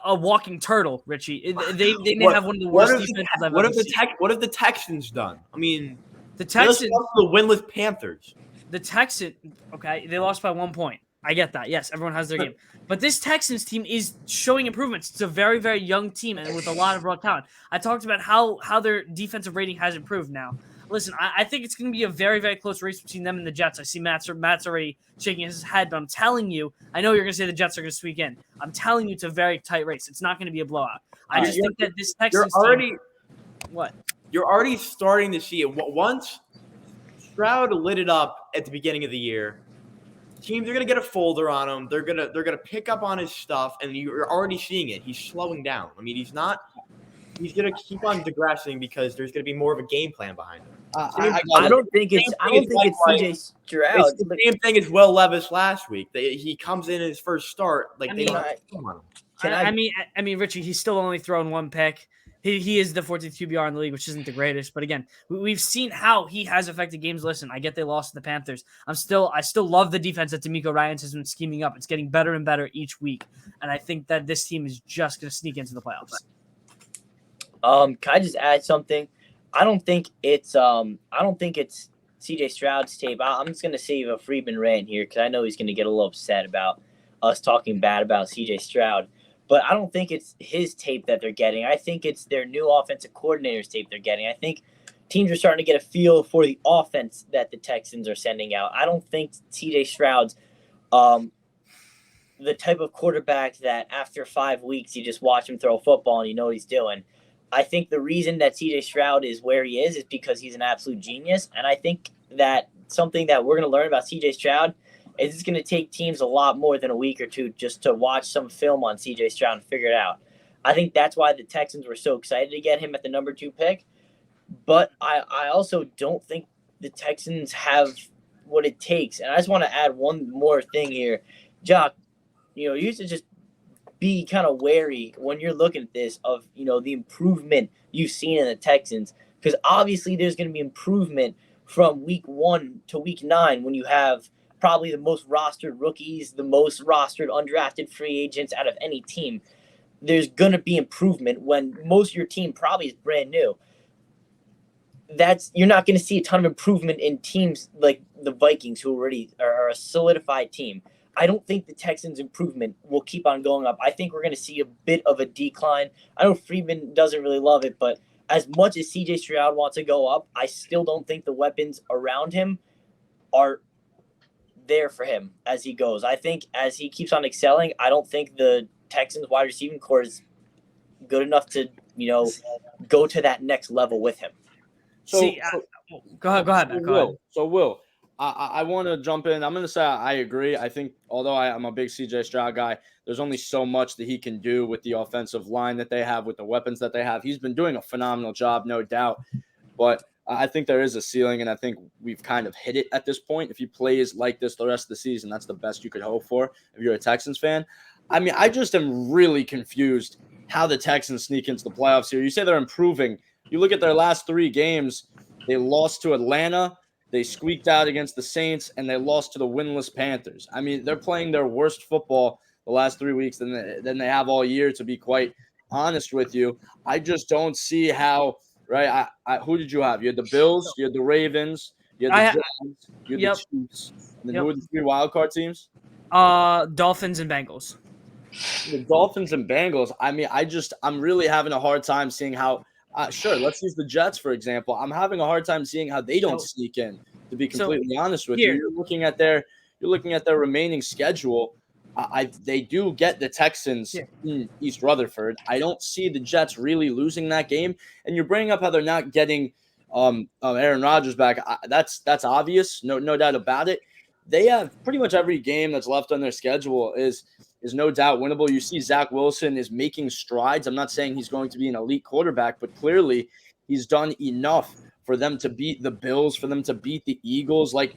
Speaker 2: a walking turtle, Richie. They may have one of the worst defenses I've ever seen.
Speaker 6: What have the Texans done? I mean,
Speaker 2: the Texans,
Speaker 6: the winless Panthers.
Speaker 2: The Texans, okay, they lost by 1 point. I get that. Yes, everyone has their game. But this Texans team is showing improvements. It's a very, very young team and with a lot of raw talent. I talked about how their defensive rating has improved now. Listen, I think it's going to be a very, very close race between them and the Jets. I see Matt's already shaking his head, but I'm telling you, I know you're going to say the Jets are going to squeak in. I'm telling you it's a very tight race. It's not going to be a blowout. I just think that this Texans team... What?
Speaker 6: You're already starting to see it. Once Stroud lit it up at the beginning of the year, teams are gonna get a folder on him. They're gonna pick up on his stuff, and you're already seeing it. He's slowing down. I mean, he's gonna keep on digressing because there's gonna be more of a game plan behind him.
Speaker 5: I don't think it's CJ Stroud.
Speaker 6: It's the same thing as Will Levis last week. He comes in his first start, like they don't have on him.
Speaker 2: I mean, Richie, he's still only thrown 1 pick. He is the 14th QBR in the league, which isn't the greatest. But again, we've seen how he has affected games. Listen, I get they lost to the Panthers. I still love the defense that DeMeco Ryans has been scheming up. It's getting better and better each week. And I think that this team is just going to sneak into the playoffs.
Speaker 5: Can I just add something? I don't think it's CJ Stroud's tape. I'm just gonna save a Friedman rant here because I know he's gonna get a little upset about us talking bad about CJ Stroud. But I don't think it's his tape that they're getting. I think it's their new offensive coordinator's tape they're getting. I think teams are starting to get a feel for the offense that the Texans are sending out. I don't think CJ Stroud's the type of quarterback that after 5 weeks you just watch him throw a football and you know what he's doing. I think the reason that CJ Stroud is where he is because he's an absolute genius. And I think that something that we're going to learn about CJ Stroud is it's going to take teams a lot more than a week or two just to watch some film on CJ Stroud and figure it out. I think that's why the Texans were so excited to get him at the number 2 pick. But I also don't think the Texans have what it takes. And I just want to add one more thing here. Jock, you used to just be kind of wary when you're looking at this of, the improvement you've seen in the Texans. Because obviously there's going to be improvement from week 1 to week 9 when you have probably the most rostered rookies, the most rostered undrafted free agents out of any team. There's going to be improvement when most of your team probably is brand new. You're not going to see a ton of improvement in teams like the Vikings, who already are a solidified team. I don't think the Texans' improvement will keep on going up. I think we're going to see a bit of a decline. I know Friedman doesn't really love it, but as much as CJ Stroud wants to go up, I still don't think the weapons around him are there for him as he goes. I think as he keeps on excelling, I don't think the Texans wide receiving core is good enough to, go to that next level with him.
Speaker 2: Go ahead.
Speaker 3: Will, I want to jump in. I'm going to say I agree. I think although I'm a big CJ Stroud guy, there's only so much that he can do with the offensive line that they have, with the weapons that they have. He's been doing a phenomenal job, no doubt. But I think there is a ceiling, and I think we've kind of hit it at this point. If he plays like this the rest of the season, that's the best you could hope for if you're a Texans fan. I mean, I just am really confused how the Texans sneak into the playoffs here. You say they're improving. You look at their last 3 games. They lost to Atlanta. They squeaked out against the Saints, and they lost to the winless Panthers. I mean, they're playing their worst football the last 3 weeks than they have all year, to be quite honest with you, I just don't see how. Right? Who did you have? You had the Bills, you had the Ravens, you had the Giants, you had
Speaker 2: Yep.
Speaker 3: the Chiefs, and then
Speaker 2: Yep.
Speaker 3: who were the 3 wild card teams?
Speaker 2: Dolphins and Bengals.
Speaker 3: The Dolphins and Bengals. I mean, I'm really having a hard time seeing how. Sure, let's use the Jets for example. I'm having a hard time seeing how they don't sneak in. To be completely honest with you, you're looking at their remaining schedule. They do get the Texans in East Rutherford. I don't see the Jets really losing that game. And you're bringing up how they're not getting Aaron Rodgers back. That's obvious, no doubt about it. They have pretty much every game that's left on their schedule is no doubt winnable. You see Zach Wilson is making strides. I'm not saying he's going to be an elite quarterback, but clearly he's done enough for them to beat the Bills, for them to beat the Eagles. Like,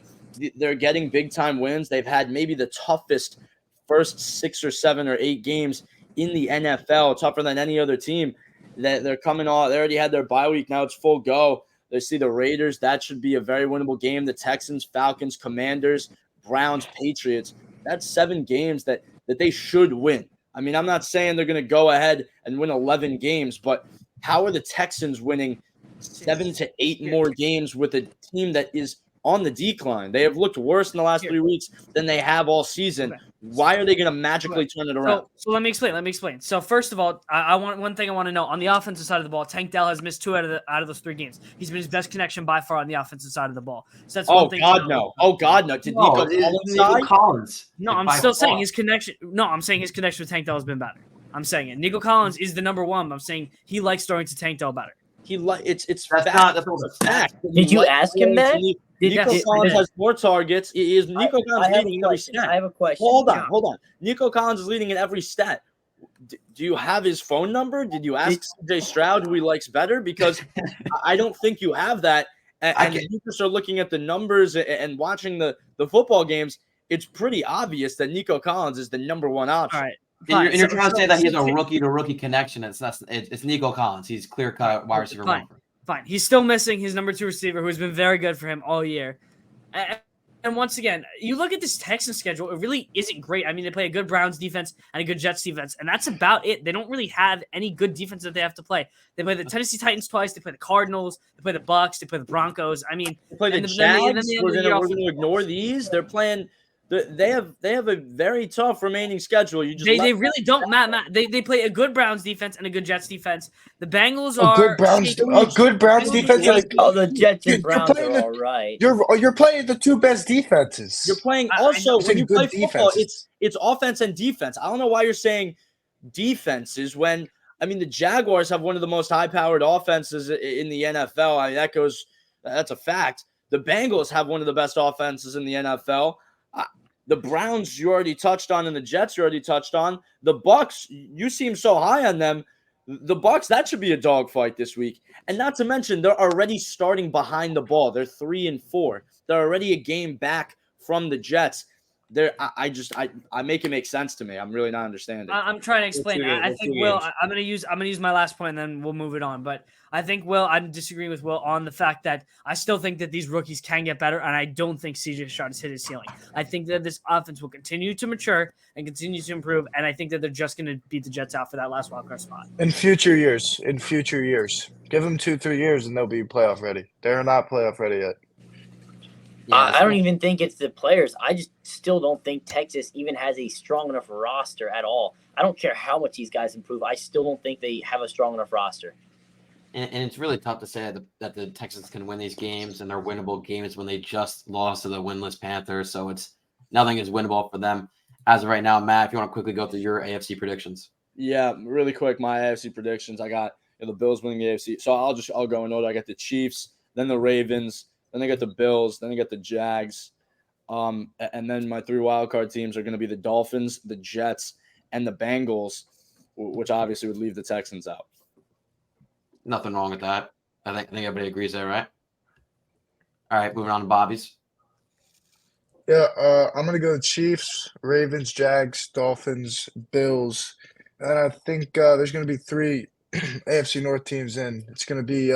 Speaker 3: they're getting big-time wins. They've had maybe the toughest first 6 or 7 or 8 games in the NFL, tougher than any other team. They're coming off. They already had their bye week. Now it's full go. They see the Raiders. That should be a very winnable game. The Texans, Falcons, Commanders, Browns, Patriots. That's 7 games that they should win. I mean, I'm not saying they're going to go ahead and win 11 games, but how are the Texans winning 7 to 8 more games with a team that is on the decline? They have looked worse in the last 3 weeks than they have all season.
Speaker 2: Okay.
Speaker 3: Why are they going to magically turn it around?
Speaker 2: So let me explain. So first of all, I want one thing I want to know on the offensive side of the ball. Tank Dell has missed 2 out of those 3 games. He's been his best connection by far on the offensive side of the ball. So that's one thing.
Speaker 3: Oh God, no! Did Nico
Speaker 1: Collins?
Speaker 2: No, I'm still saying his connection. No, I'm saying his connection with Tank Dell has been better. I'm saying it. Nico Collins is the number 1. I'm saying he likes throwing to Tank Dell better.
Speaker 3: It's
Speaker 1: That's
Speaker 3: fact.
Speaker 1: not a fact.
Speaker 5: Did you ask him that?
Speaker 3: Nico Collins has more targets. Nico Collins leading in every stat.
Speaker 5: I have a question.
Speaker 3: Hold on. Nico Collins is leading in every stat. Do you have his phone number? Did you ask CJ Stroud who he likes better? Because I don't think you have that. And you just are looking at the numbers and watching the football games. It's pretty obvious that Nico Collins is the number 1 option.
Speaker 2: All right.
Speaker 1: And you're trying to say that he has a rookie-to-rookie connection. It's Nico Collins. He's clear-cut wide receiver 1.
Speaker 2: Fine. He's still missing his number 2 receiver, who has been very good for him all year. And once again, you look at this Texans schedule, it really isn't great. I mean, they play a good Browns defense and a good Jets defense, and that's about it. They don't really have any good defense that they have to play. They play the Tennessee Titans twice. They play the Cardinals. They play the Bucks. They play the Broncos. I mean,
Speaker 3: They play the Jags. We're gonna ignore these. They're playing. They have a very tough remaining schedule.
Speaker 2: They really don't, Matt. They play a good Browns defense and a good Jets defense. The Bengals are
Speaker 4: a good Browns defense.
Speaker 5: The Jets and Browns are all right.
Speaker 4: You're playing the 2 best defenses.
Speaker 3: You're playing also when you play football.
Speaker 4: Defenses.
Speaker 3: It's offense and defense. I don't know why you're saying defenses when the Jaguars have one of the most high-powered offenses in the NFL. I mean, that's a fact. The Bengals have one of the best offenses in the NFL. The Browns you already touched on, and the Jets you already touched on. The Bucks, you seem so high on them. The Bucks, that should be a dogfight this week. And not to mention, they're already starting behind the ball. They're 3-4. They're already a game back from the Jets. I make it make sense to me. I'm really not understanding.
Speaker 2: I'm trying to explain. I think Will. I'm gonna use my last point, and then we'll move it on. But I think Will. I'm disagreeing with Will on the fact that I still think that these rookies can get better, and I don't think CJ Stroud has hit his ceiling. I think that this offense will continue to mature and continue to improve, and I think that they're just gonna beat the Jets out for that last wildcard spot.
Speaker 4: In future years, give them 2-3 years, and they'll be playoff ready. They're not playoff ready yet.
Speaker 5: Yeah, I don't even think it's the players. I just still don't think Texas even has a strong enough roster at all. I don't care how much these guys improve. I still don't think they have a strong enough roster.
Speaker 1: And it's really tough to say that the Texans can win these games, and they're winnable games when they just lost to the winless Panthers. So nothing is winnable for them as of right now. Matt, if you want to quickly go through your AFC predictions.
Speaker 3: Yeah, really quick. My AFC predictions. I got the Bills winning the AFC. So I'll go in order. I got the Chiefs, then the Ravens. Then I got the Bills. Then I got the Jags. And then my 3 wildcard teams are going to be the Dolphins, the Jets, and the Bengals, which obviously would leave the Texans out.
Speaker 1: Nothing wrong with that. I think everybody agrees there, right? All right, moving on to Bobby's.
Speaker 4: Yeah, I'm going to go Chiefs, Ravens, Jags, Dolphins, Bills. And I think there's going to be 3 AFC North teams in. It's going to be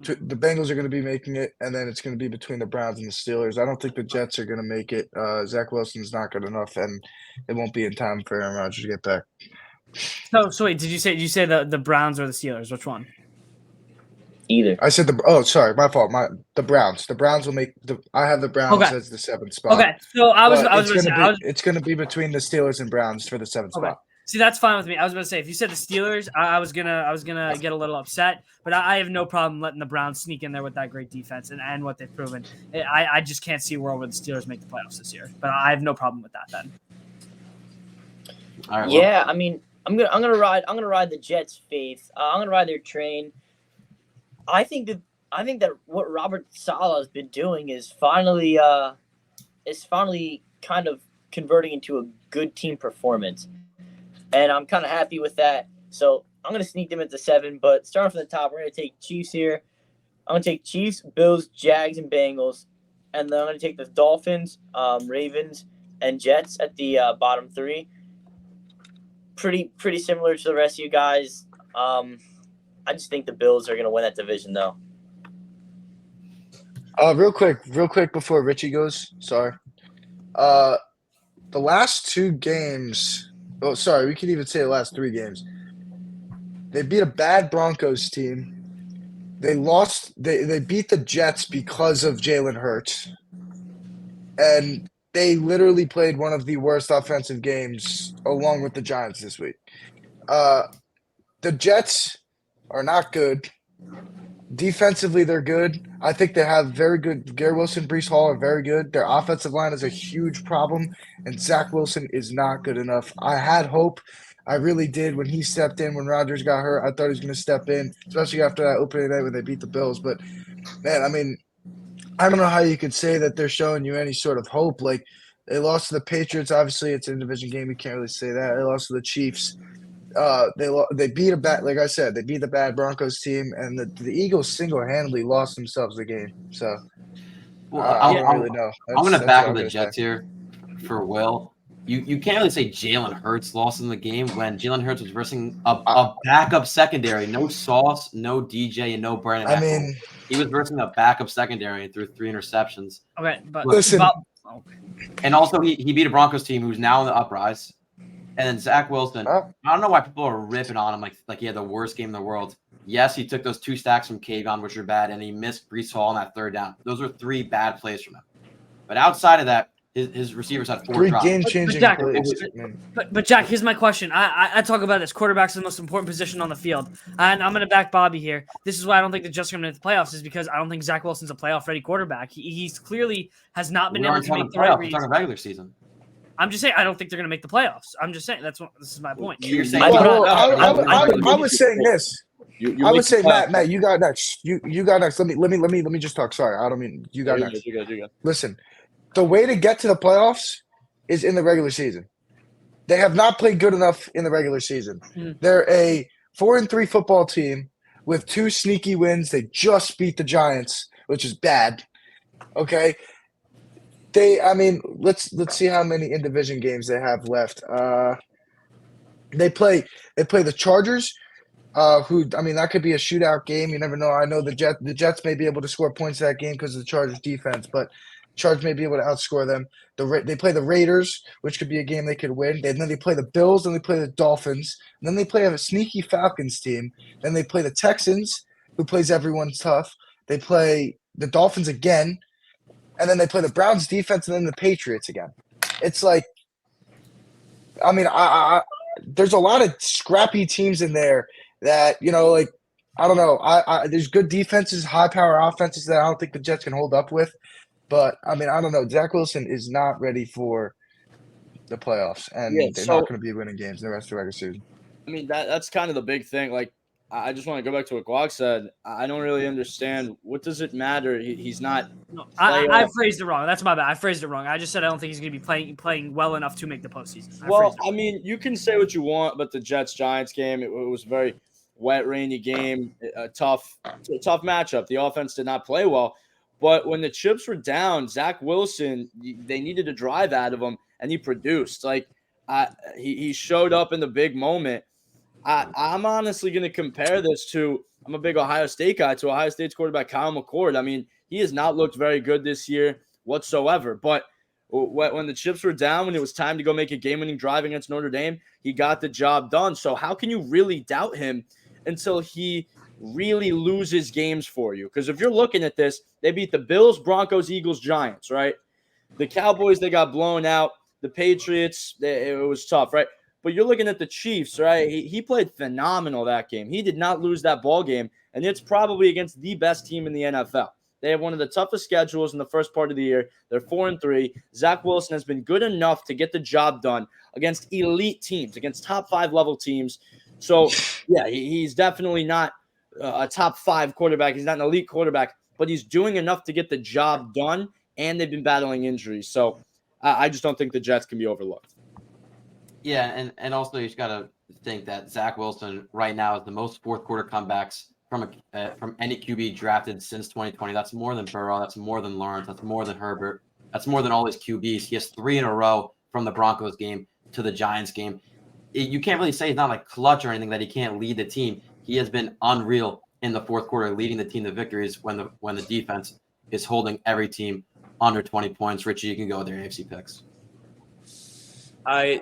Speaker 4: the Bengals are going to be making it, and then it's going to be between the Browns and the Steelers. I don't think the Jets are going to make it. Zach Wilson's not good enough, and it won't be in time for Aaron Rodgers to get back.
Speaker 2: So wait, did you say the Browns or the Steelers? Which one?
Speaker 5: Either.
Speaker 4: I said sorry, my fault. The Browns. The Browns will make the. I have the Browns
Speaker 2: Okay.
Speaker 4: as the 7th spot.
Speaker 2: Okay, so I was
Speaker 4: But
Speaker 2: gonna say
Speaker 4: it's gonna be between the Steelers and Browns for the 7th
Speaker 2: okay.
Speaker 4: spot.
Speaker 2: See, that's fine with me. I was going to say if you said the Steelers, I was gonna get a little upset, but I have no problem letting the Browns sneak in there with that great defense and what they've proven. I just can't see a world where the Steelers make the playoffs this year, but I have no problem with that then.
Speaker 1: All right.
Speaker 5: Yeah, I mean, I'm gonna ride the Jets' faith. I'm gonna ride their train. I think that what Robert Saleh has been doing is finally kind of converting into a good team performance, and I'm kind of happy with that. So I'm gonna sneak them at the 7. But starting from the top, we're gonna take Chiefs here. I'm gonna take Chiefs, Bills, Jags, and Bengals, and then I'm gonna take the Dolphins, Ravens, and Jets at the bottom 3. Pretty similar to the rest of you guys. I just think the Bills are gonna win that division though.
Speaker 4: Real quick before Richie goes. Sorry. The last 2 games. Oh, sorry. We could even say the last 3 games. They beat a bad Broncos team. They lost. They beat the Jets because of Jalen Hurts, and they literally played one of the worst offensive games along with the Giants this week. The Jets are not good. Defensively, they're good. I think they have very good. Garrett Wilson, Breece Hall are very good. Their offensive line is a huge problem, and Zach Wilson is not good enough. I had hope. I really did when he stepped in when Rodgers got hurt. I thought he was going to step in, especially after that opening night when they beat the Bills. But, man, I mean, I don't know how you could say that they're showing you any sort of hope. Like, they lost to the Patriots. Obviously, it's an division game. You can't really say that. They lost to the Chiefs. They beat a bad, like I said, they beat the bad Broncos team, and the Eagles single-handedly lost themselves the game. So
Speaker 1: Well,
Speaker 4: I don't really know.
Speaker 1: I'm going to
Speaker 4: That's
Speaker 1: back
Speaker 4: what
Speaker 1: up the
Speaker 4: gonna
Speaker 1: Jets
Speaker 4: say.
Speaker 1: here for Will. You can't really say Jalen Hurts lost in the game when Jalen Hurts was versus a backup secondary. No Sauce, no DJ, and no Brandon
Speaker 4: I
Speaker 1: Echols.
Speaker 4: mean,
Speaker 1: He was versus a backup secondary and threw 3 interceptions.
Speaker 2: Okay, but
Speaker 4: Listen.
Speaker 1: And also, he beat a Broncos team who's now in the uprise. And then Zach Wilson, I don't know why people are ripping on him like he had the worst game in the world. Yes, he took those 2 stacks from Kayvon, which are bad, and he missed Breece Hall on that 3rd down. Those are 3 bad plays from him. But outside of that, his receivers had 4
Speaker 4: 3
Speaker 1: drops.
Speaker 4: game-changing
Speaker 2: Jack,
Speaker 4: plays.
Speaker 2: But Jack, here's my question. I talk about this. Quarterback's the most important position on the field. And I'm going to back Bobby here. This is why I don't think the Jets are going to make the playoffs, is because I don't think Zach Wilson's a playoff-ready quarterback. He's clearly has not been able to make the right reads.
Speaker 1: We're talking regular season.
Speaker 2: I'm just saying I don't think they're going to make the playoffs. I'm just saying this is my point.
Speaker 1: You're saying
Speaker 4: I was saying this. I would say,
Speaker 3: Matt.
Speaker 4: Matt, you got next. You got next. Let me just talk. Sorry, I don't mean you got next.
Speaker 3: You're good.
Speaker 4: Listen, the way to get to the playoffs is in the regular season. They have not played good enough in the regular season. They're a 4-3 football team with 2 sneaky wins. They just beat the Giants, which is bad. Okay. Let's see how many in division games they have left. They play the Chargers, that could be a shootout game. You never know. I know the Jets may be able to score points in that game because of the Chargers defense, but Chargers may be able to outscore them. They play the Raiders, which could be a game they could win. And then they play the Bills, then they play the Dolphins, and then they play a sneaky Falcons team. Then they play the Texans, who plays everyone tough. They play the Dolphins again, and then they play the Browns defense, and then the Patriots again. It's like, there's a lot of scrappy teams in there that, I don't know. There's good defenses, high-power offenses that I don't think the Jets can hold up with. But, I don't know. Zach Wilson is not ready for the playoffs, and they're not going to be winning games the rest of the regular season.
Speaker 3: That's kind of the big thing. Like, I just want to go back to what Guac said. I don't really understand. What does it matter? He's not.
Speaker 2: No, I phrased it wrong. That's my bad. I phrased it wrong. I just said I don't think he's going to be playing well enough to make the postseason.
Speaker 3: You can say what you want, but the Jets-Giants game, it was a very wet, rainy game, a tough matchup. The offense did not play well. But when the chips were down, Zach Wilson, they needed a drive out of him, and he produced. He showed up in the big moment. I'm honestly going to compare this to – I'm a big Ohio State guy – to Ohio State's quarterback Kyle McCord. He has not looked very good this year whatsoever. But When the chips were down, when it was time to go make a game-winning drive against Notre Dame, he got the job done. So how can you really doubt him until he really loses games for you? Because if you're looking at this, they beat the Bills, Broncos, Eagles, Giants, right? The Cowboys, they got blown out. The Patriots, it was tough, right? But you're looking at the Chiefs, right? He played phenomenal that game. He did not lose that ball game, and it's probably against the best team in the NFL. They have one of the toughest schedules in the first part of the year. They're 4-3. Zach Wilson has been good enough to get the job done against elite teams, against top 5 level teams. So, yeah, he's definitely not a top 5 quarterback. He's not an elite quarterback, but he's doing enough to get the job done, and they've been battling injuries. So I just don't think the Jets can be overlooked.
Speaker 1: Yeah, and also you just got to think that Zach Wilson right now is the most fourth quarter comebacks from any QB drafted since 2020. That's more than Burrow. That's more than Lawrence. That's more than Herbert. That's more than all these QBs. He has 3 in a row from the Broncos game to the Giants game. You can't really say he's not like clutch or anything, that he can't lead the team. He has been unreal in the fourth quarter, leading the team to victories when the defense is holding every team under 20 points. Richie, you can go with your AFC picks.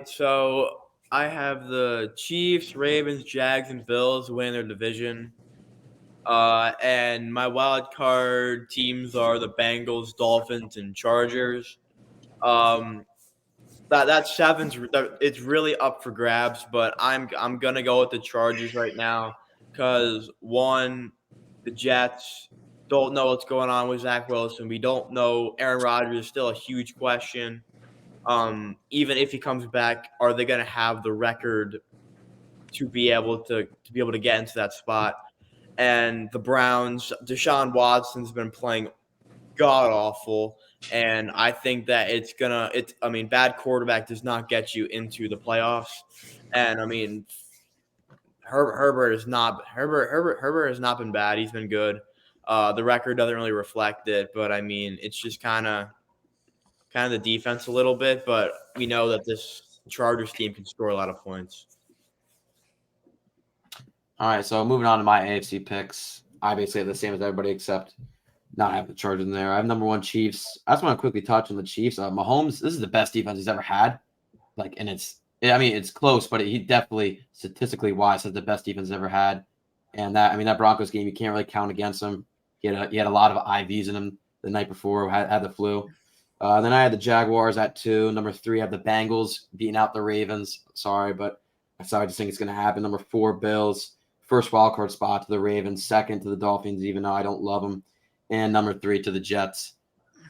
Speaker 6: So I have the Chiefs, Ravens, Jags, and Bills win their division. And my wild card teams are the Bengals, Dolphins, and Chargers. That seven's it's really up for grabs, but I'm gonna go with the Chargers right now because one, the Jets don't know what's going on with Zach Wilson. We don't know. Aaron Rodgers is still a huge question. Even if he comes back, are they gonna have the record to be able to get into that spot? And the Browns, Deshaun Watson's been playing god awful, and I think that bad quarterback does not get you into the playoffs. And I mean, Herbert has not been bad. He's been good. The record doesn't really reflect it, but I mean, it's just kind of the defense a little bit. But we know that this Chargers team can score a lot of points.
Speaker 1: All right, so moving on to my AFC picks. I basically have the same as everybody except not have the Chargers in there. I have number 1 Chiefs. I just want to quickly touch on the Chiefs. Mahomes, this is the best defense he's ever had. And it's close, but he definitely, statistically wise, has the best defense he's ever had. And that Broncos game, you can't really count against him. He had a lot of IVs in him the night before, had the flu. Then I had the Jaguars at 2. Number 3, I have the Bengals beating out the Ravens. Sorry, but I just think it's going to happen. Number 4, Bills. First wildcard spot to the Ravens. Second to the Dolphins, even though I don't love them. And number 3 to the Jets.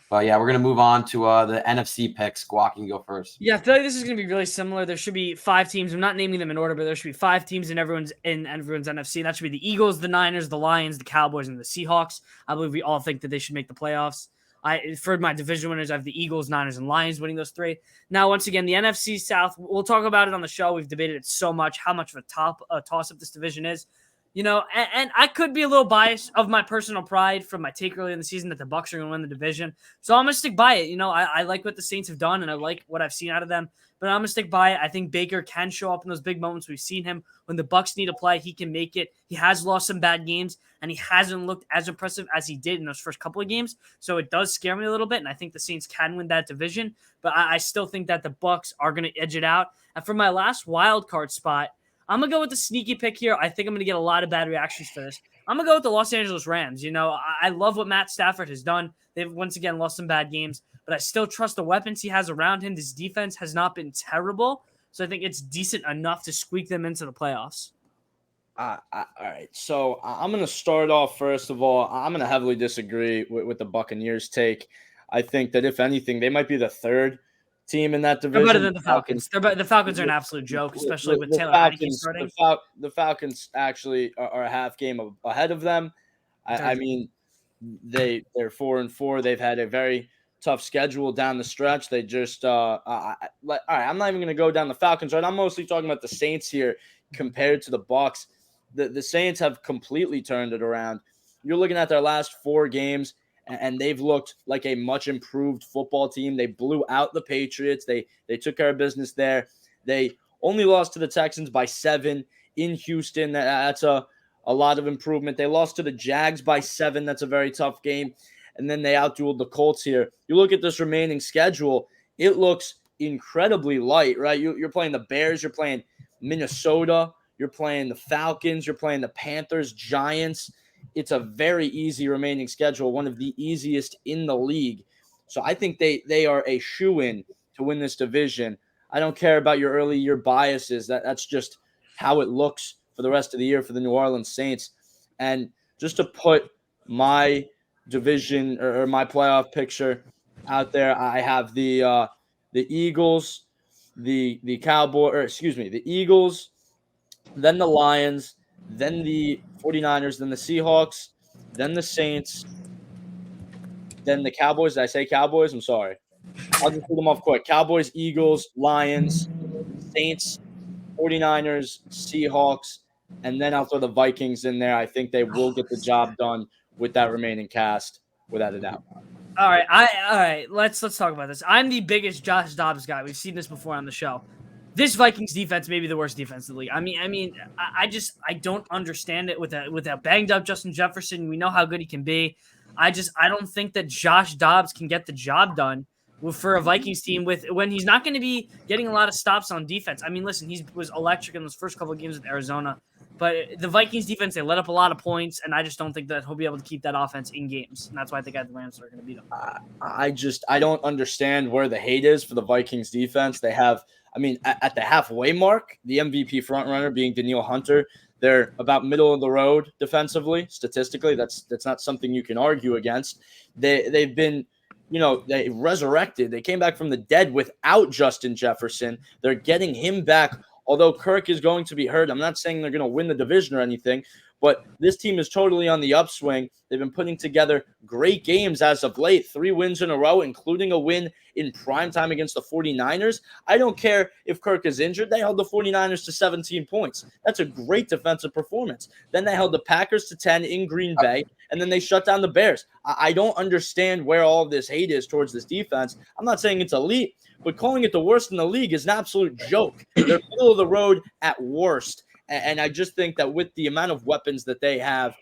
Speaker 1: But yeah, we're going to move on to the NFC picks. Guac, you can go first.
Speaker 2: Yeah, I feel like this is going to be really similar. There should be 5 teams. I'm not naming them in order, but there should be 5 teams in everyone's NFC. That should be the Eagles, the Niners, the Lions, the Cowboys, and the Seahawks. I believe we all think that they should make the playoffs. For my division winners, I have the Eagles, Niners, and Lions winning those 3. Now, once again, the NFC South, we'll talk about it on the show. We've debated it so much, how much of a toss-up this division is. You know, and I could be a little biased of my personal pride from my take earlier in the season that the Bucs are going to win the division. So I'm going to stick by it. You know, I like what the Saints have done, and I like what I've seen out of them. But I'm going to stick by it. I think Baker can show up in those big moments. We've seen him. When the Bucs need to play, he can make it. He has lost some bad games, and he hasn't looked as impressive as he did in those first couple of games. So it does scare me a little bit, and I think the Saints can win that division. But I still think that the Bucs are going to edge it out. And for my last wild card spot, I'm going to go with the sneaky pick here. I think I'm going to get a lot of bad reactions for this. I'm going to go with the Los Angeles Rams. You know, I love what Matt Stafford has done. They've once again lost some bad games, but I still trust the weapons he has around him. This defense has not been terrible, so I think it's decent enough to squeak them into the playoffs.
Speaker 3: All right, so I'm going to start off, first of all, I'm going to heavily disagree with the Buccaneers take. I think that, if anything, they might be the 3rd team in that division.
Speaker 2: They're better than the Falcons. The Falcons are an absolute joke, especially with Taylor Heinicke starting.
Speaker 3: The Falcons actually are a half game ahead of them. I mean, they're 4-4. They've had a very tough schedule down the stretch. They just all right, I'm not even going to go down the Falcons. Right, I'm mostly talking about the Saints here compared to the Bucs. The Saints have completely turned it around. You're looking at their last 4 games, and they've looked like a much improved football team. They blew out the Patriots. They took care of business there. They only lost to the Texans by 7 in Houston. That's a lot of improvement. They lost to the Jags by 7. That's a very tough game. And then they outdueled the Colts here. You look at this remaining schedule, it looks incredibly light, right? You're playing the Bears, you're playing Minnesota, you're playing the Falcons, you're playing the Panthers, Giants. It's a very easy remaining schedule, one of the easiest in the league. So I think they are a shoo-in to win this division. I don't care about your early year biases. That's just how it looks for the rest of the year for the New Orleans Saints. And just to put my division or my playoff picture out there, I have the Eagles, the Eagles, then the Lions, then the 49ers, then the Seahawks, then the Saints, then the Cowboys. Did I say Cowboys? I'm sorry. I'll just put them off quick. Cowboys, Eagles, Lions, Saints, 49ers, Seahawks, and then I'll throw the Vikings in there. I think they will get the job done with that remaining cast, without a doubt.
Speaker 2: All right. Let's talk about this. I'm the biggest Josh Dobbs guy. We've seen this before on the show. This Vikings defense may be the worst defense in the league. I don't understand it with a banged up Justin Jefferson. We know how good he can be. I don't think that Josh Dobbs can get the job done for a Vikings team when he's not going to be getting a lot of stops on defense. I mean, listen, he was electric in those first couple of games with Arizona, but the Vikings defense, they let up a lot of points, and I just don't think that he'll be able to keep that offense in games. And that's why I think the Rams are going to beat them.
Speaker 3: I don't understand where the hate is for the Vikings defense. They have, at the halfway mark, the MVP frontrunner being Danielle Hunter. They're about middle of the road defensively. Statistically, that's not something you can argue against. They've been, they resurrected. They came back from the dead without Justin Jefferson. They're getting him back. Although Kirk is going to be hurt, I'm not saying they're going to win the division or anything, but this team is totally on the upswing. They've been putting together great games as of late, 3 wins in a row, including a win in primetime against the 49ers. I don't care if Kirk is injured. They held the 49ers to 17 points. That's a great defensive performance. Then they held the Packers to 10 in Green Bay, and then they shut down the Bears. I don't understand where all of this hate is towards this defense. I'm not saying it's elite, but calling it the worst in the league is an absolute joke. They're middle of the road at worst. And I just think that with the amount of weapons that they have,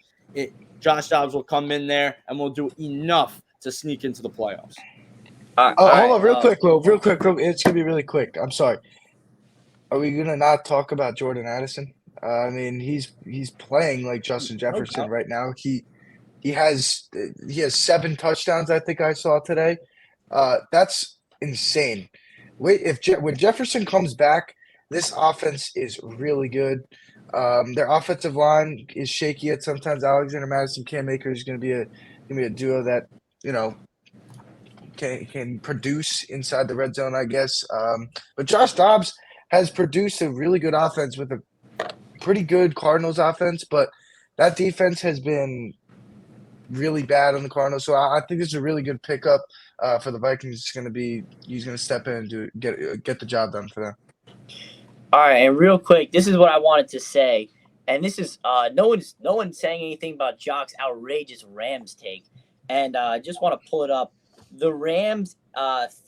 Speaker 3: Josh Dobbs will come in there and will do enough to sneak into the playoffs.
Speaker 4: Hold on, real quick. It's gonna be really quick. I'm sorry. Are we gonna not talk about Jordan Addison? He's playing like Justin Jefferson right now. He has 7 touchdowns. I think I saw today. That's insane. When Jefferson comes back, this offense is really good. Their offensive line is shaky at sometimes. Alexander Madison, Cam Akers is going to be a duo that can produce inside the red zone, I guess. But Josh Dobbs has produced a really good offense with a pretty good Cardinals offense, but that defense has been really bad on the Cardinals. So I think it's a really good pickup for the Vikings. He's going to step in and get the job done for them.
Speaker 5: All right, and real quick, this is what I wanted to say, and this is no one's saying anything about Jock's outrageous Rams take, and I just want to pull it up. The Rams,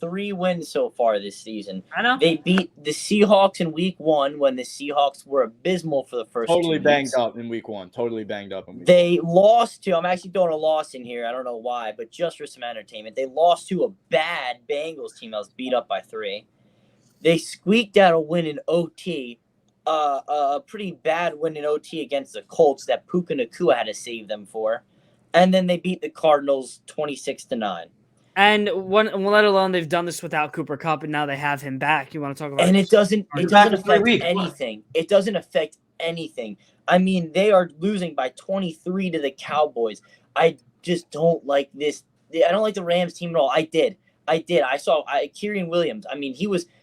Speaker 5: 3 wins so far this season.
Speaker 2: I know.
Speaker 5: They beat the Seahawks in Week 1 when the Seahawks were abysmal for the first 2 weeks.
Speaker 3: Totally banged up in Week 1.
Speaker 5: They lost to – I'm actually throwing a loss in here. I don't know why, but just for some entertainment. They lost to a bad Bengals team that was beat up by 3. They squeaked out a win in OT, a pretty bad win in OT against the Colts that Puka Nacua had to save them for. And then they beat the Cardinals 26-9.
Speaker 2: And let alone they've done this without Cooper Kupp, and now they have him back. You want to talk about?
Speaker 5: And it doesn't affect
Speaker 1: weeks.
Speaker 5: anything. It doesn't affect anything. They are losing by 23 to the Cowboys. I just don't like this. I don't like the Rams team at all. I did. I saw Kyren Williams.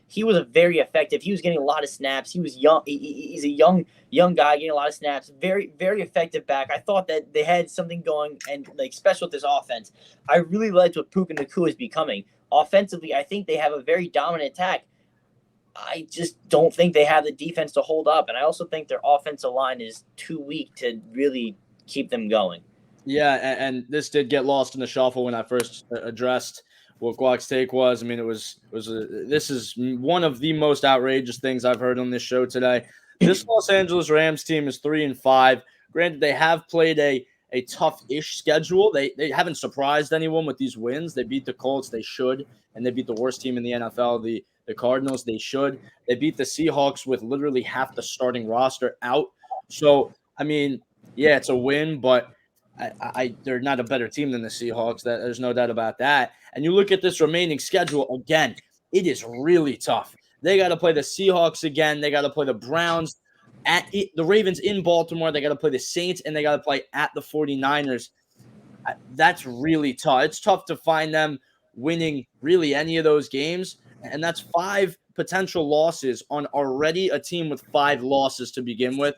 Speaker 5: He was a very effective. He was getting a lot of snaps. He was young. He's a young guy getting a lot of snaps. Very, very effective back. I thought that they had something going and special with this offense. I really liked what Puka Nacua is becoming. Offensively, I think they have a very dominant attack. I just don't think they have the defense to hold up. And I also think their offensive line is too weak to really keep them going.
Speaker 3: Yeah, and this did get lost in the shuffle when I first addressed what Glock's take was. This is one of the most outrageous things I've heard on this show today. This Los Angeles Rams team is 3-5. Granted, they have played a a tough-ish schedule. They haven't surprised anyone with these wins. They beat the Colts, they should, and they beat the worst team in the NFL, the Cardinals, they should. They beat the Seahawks with literally half the starting roster out. So, I mean, yeah, it's a win, but they're not a better team than the Seahawks. There's no doubt about that. And you look at this remaining schedule, again, it is really tough. They got to play the Seahawks again. They got to play the Browns, at the Ravens in Baltimore. They got to play the Saints, and they got to play at the 49ers. That's really tough. It's tough to find them winning really any of those games, and that's 5 potential losses on already a team with 5 losses to begin with.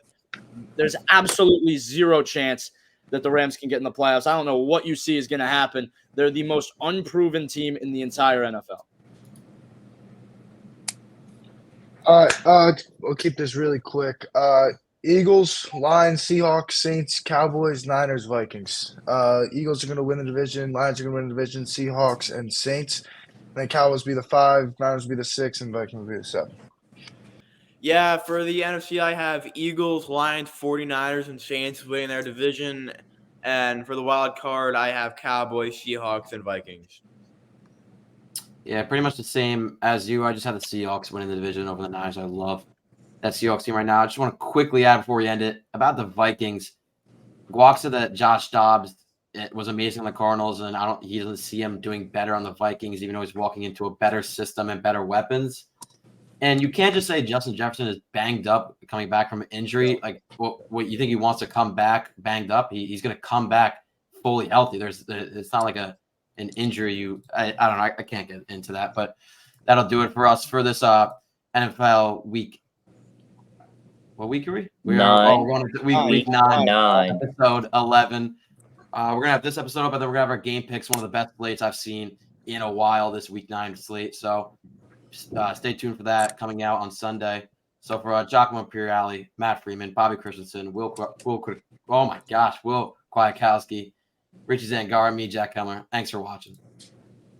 Speaker 3: There's absolutely zero chance that the Rams can get in the playoffs. I don't know what you see is going to happen. They're the most unproven team in the entire NFL.
Speaker 4: All right, we'll keep this really quick. Eagles, Lions, Seahawks, Saints, Cowboys, Niners, Vikings. Eagles are going to win the division. Lions are going to win the division. Seahawks and Saints. And then Cowboys be the 5, Niners be the 6, and Vikings be the 7.
Speaker 6: Yeah, for the NFC, I have Eagles, Lions, 49ers, and Saints winning their division. And for the wild card, I have Cowboys, Seahawks, and Vikings.
Speaker 1: Yeah, pretty much the same as you. I just have the Seahawks winning the division over the Niners. I love that Seahawks team right now. I just want to quickly add before we end it about the Vikings. Guac said that Josh Dobbs was amazing on the Cardinals, and he doesn't see him doing better on the Vikings, even though he's walking into a better system and better weapons. And you can't just say Justin Jefferson is banged up coming back from an injury. Like, what you think he wants to come back banged up? He's going to come back fully healthy. It's not like an injury. I don't know. I can't get into that, but that'll do it for us for this NFL week. What week are we? We're going to week 9, episode 11. We're going to have this episode up, and then we're going to have our game picks, one of the best slates I've seen in a while, this week 9 slate. So stay tuned for that coming out on Sunday. So for Giacomo Imperiali, Matt Freeman, Bobby Christensen, Will Kwiatkowski, Richie Zangara, me, Jack Helmer. Thanks for watching.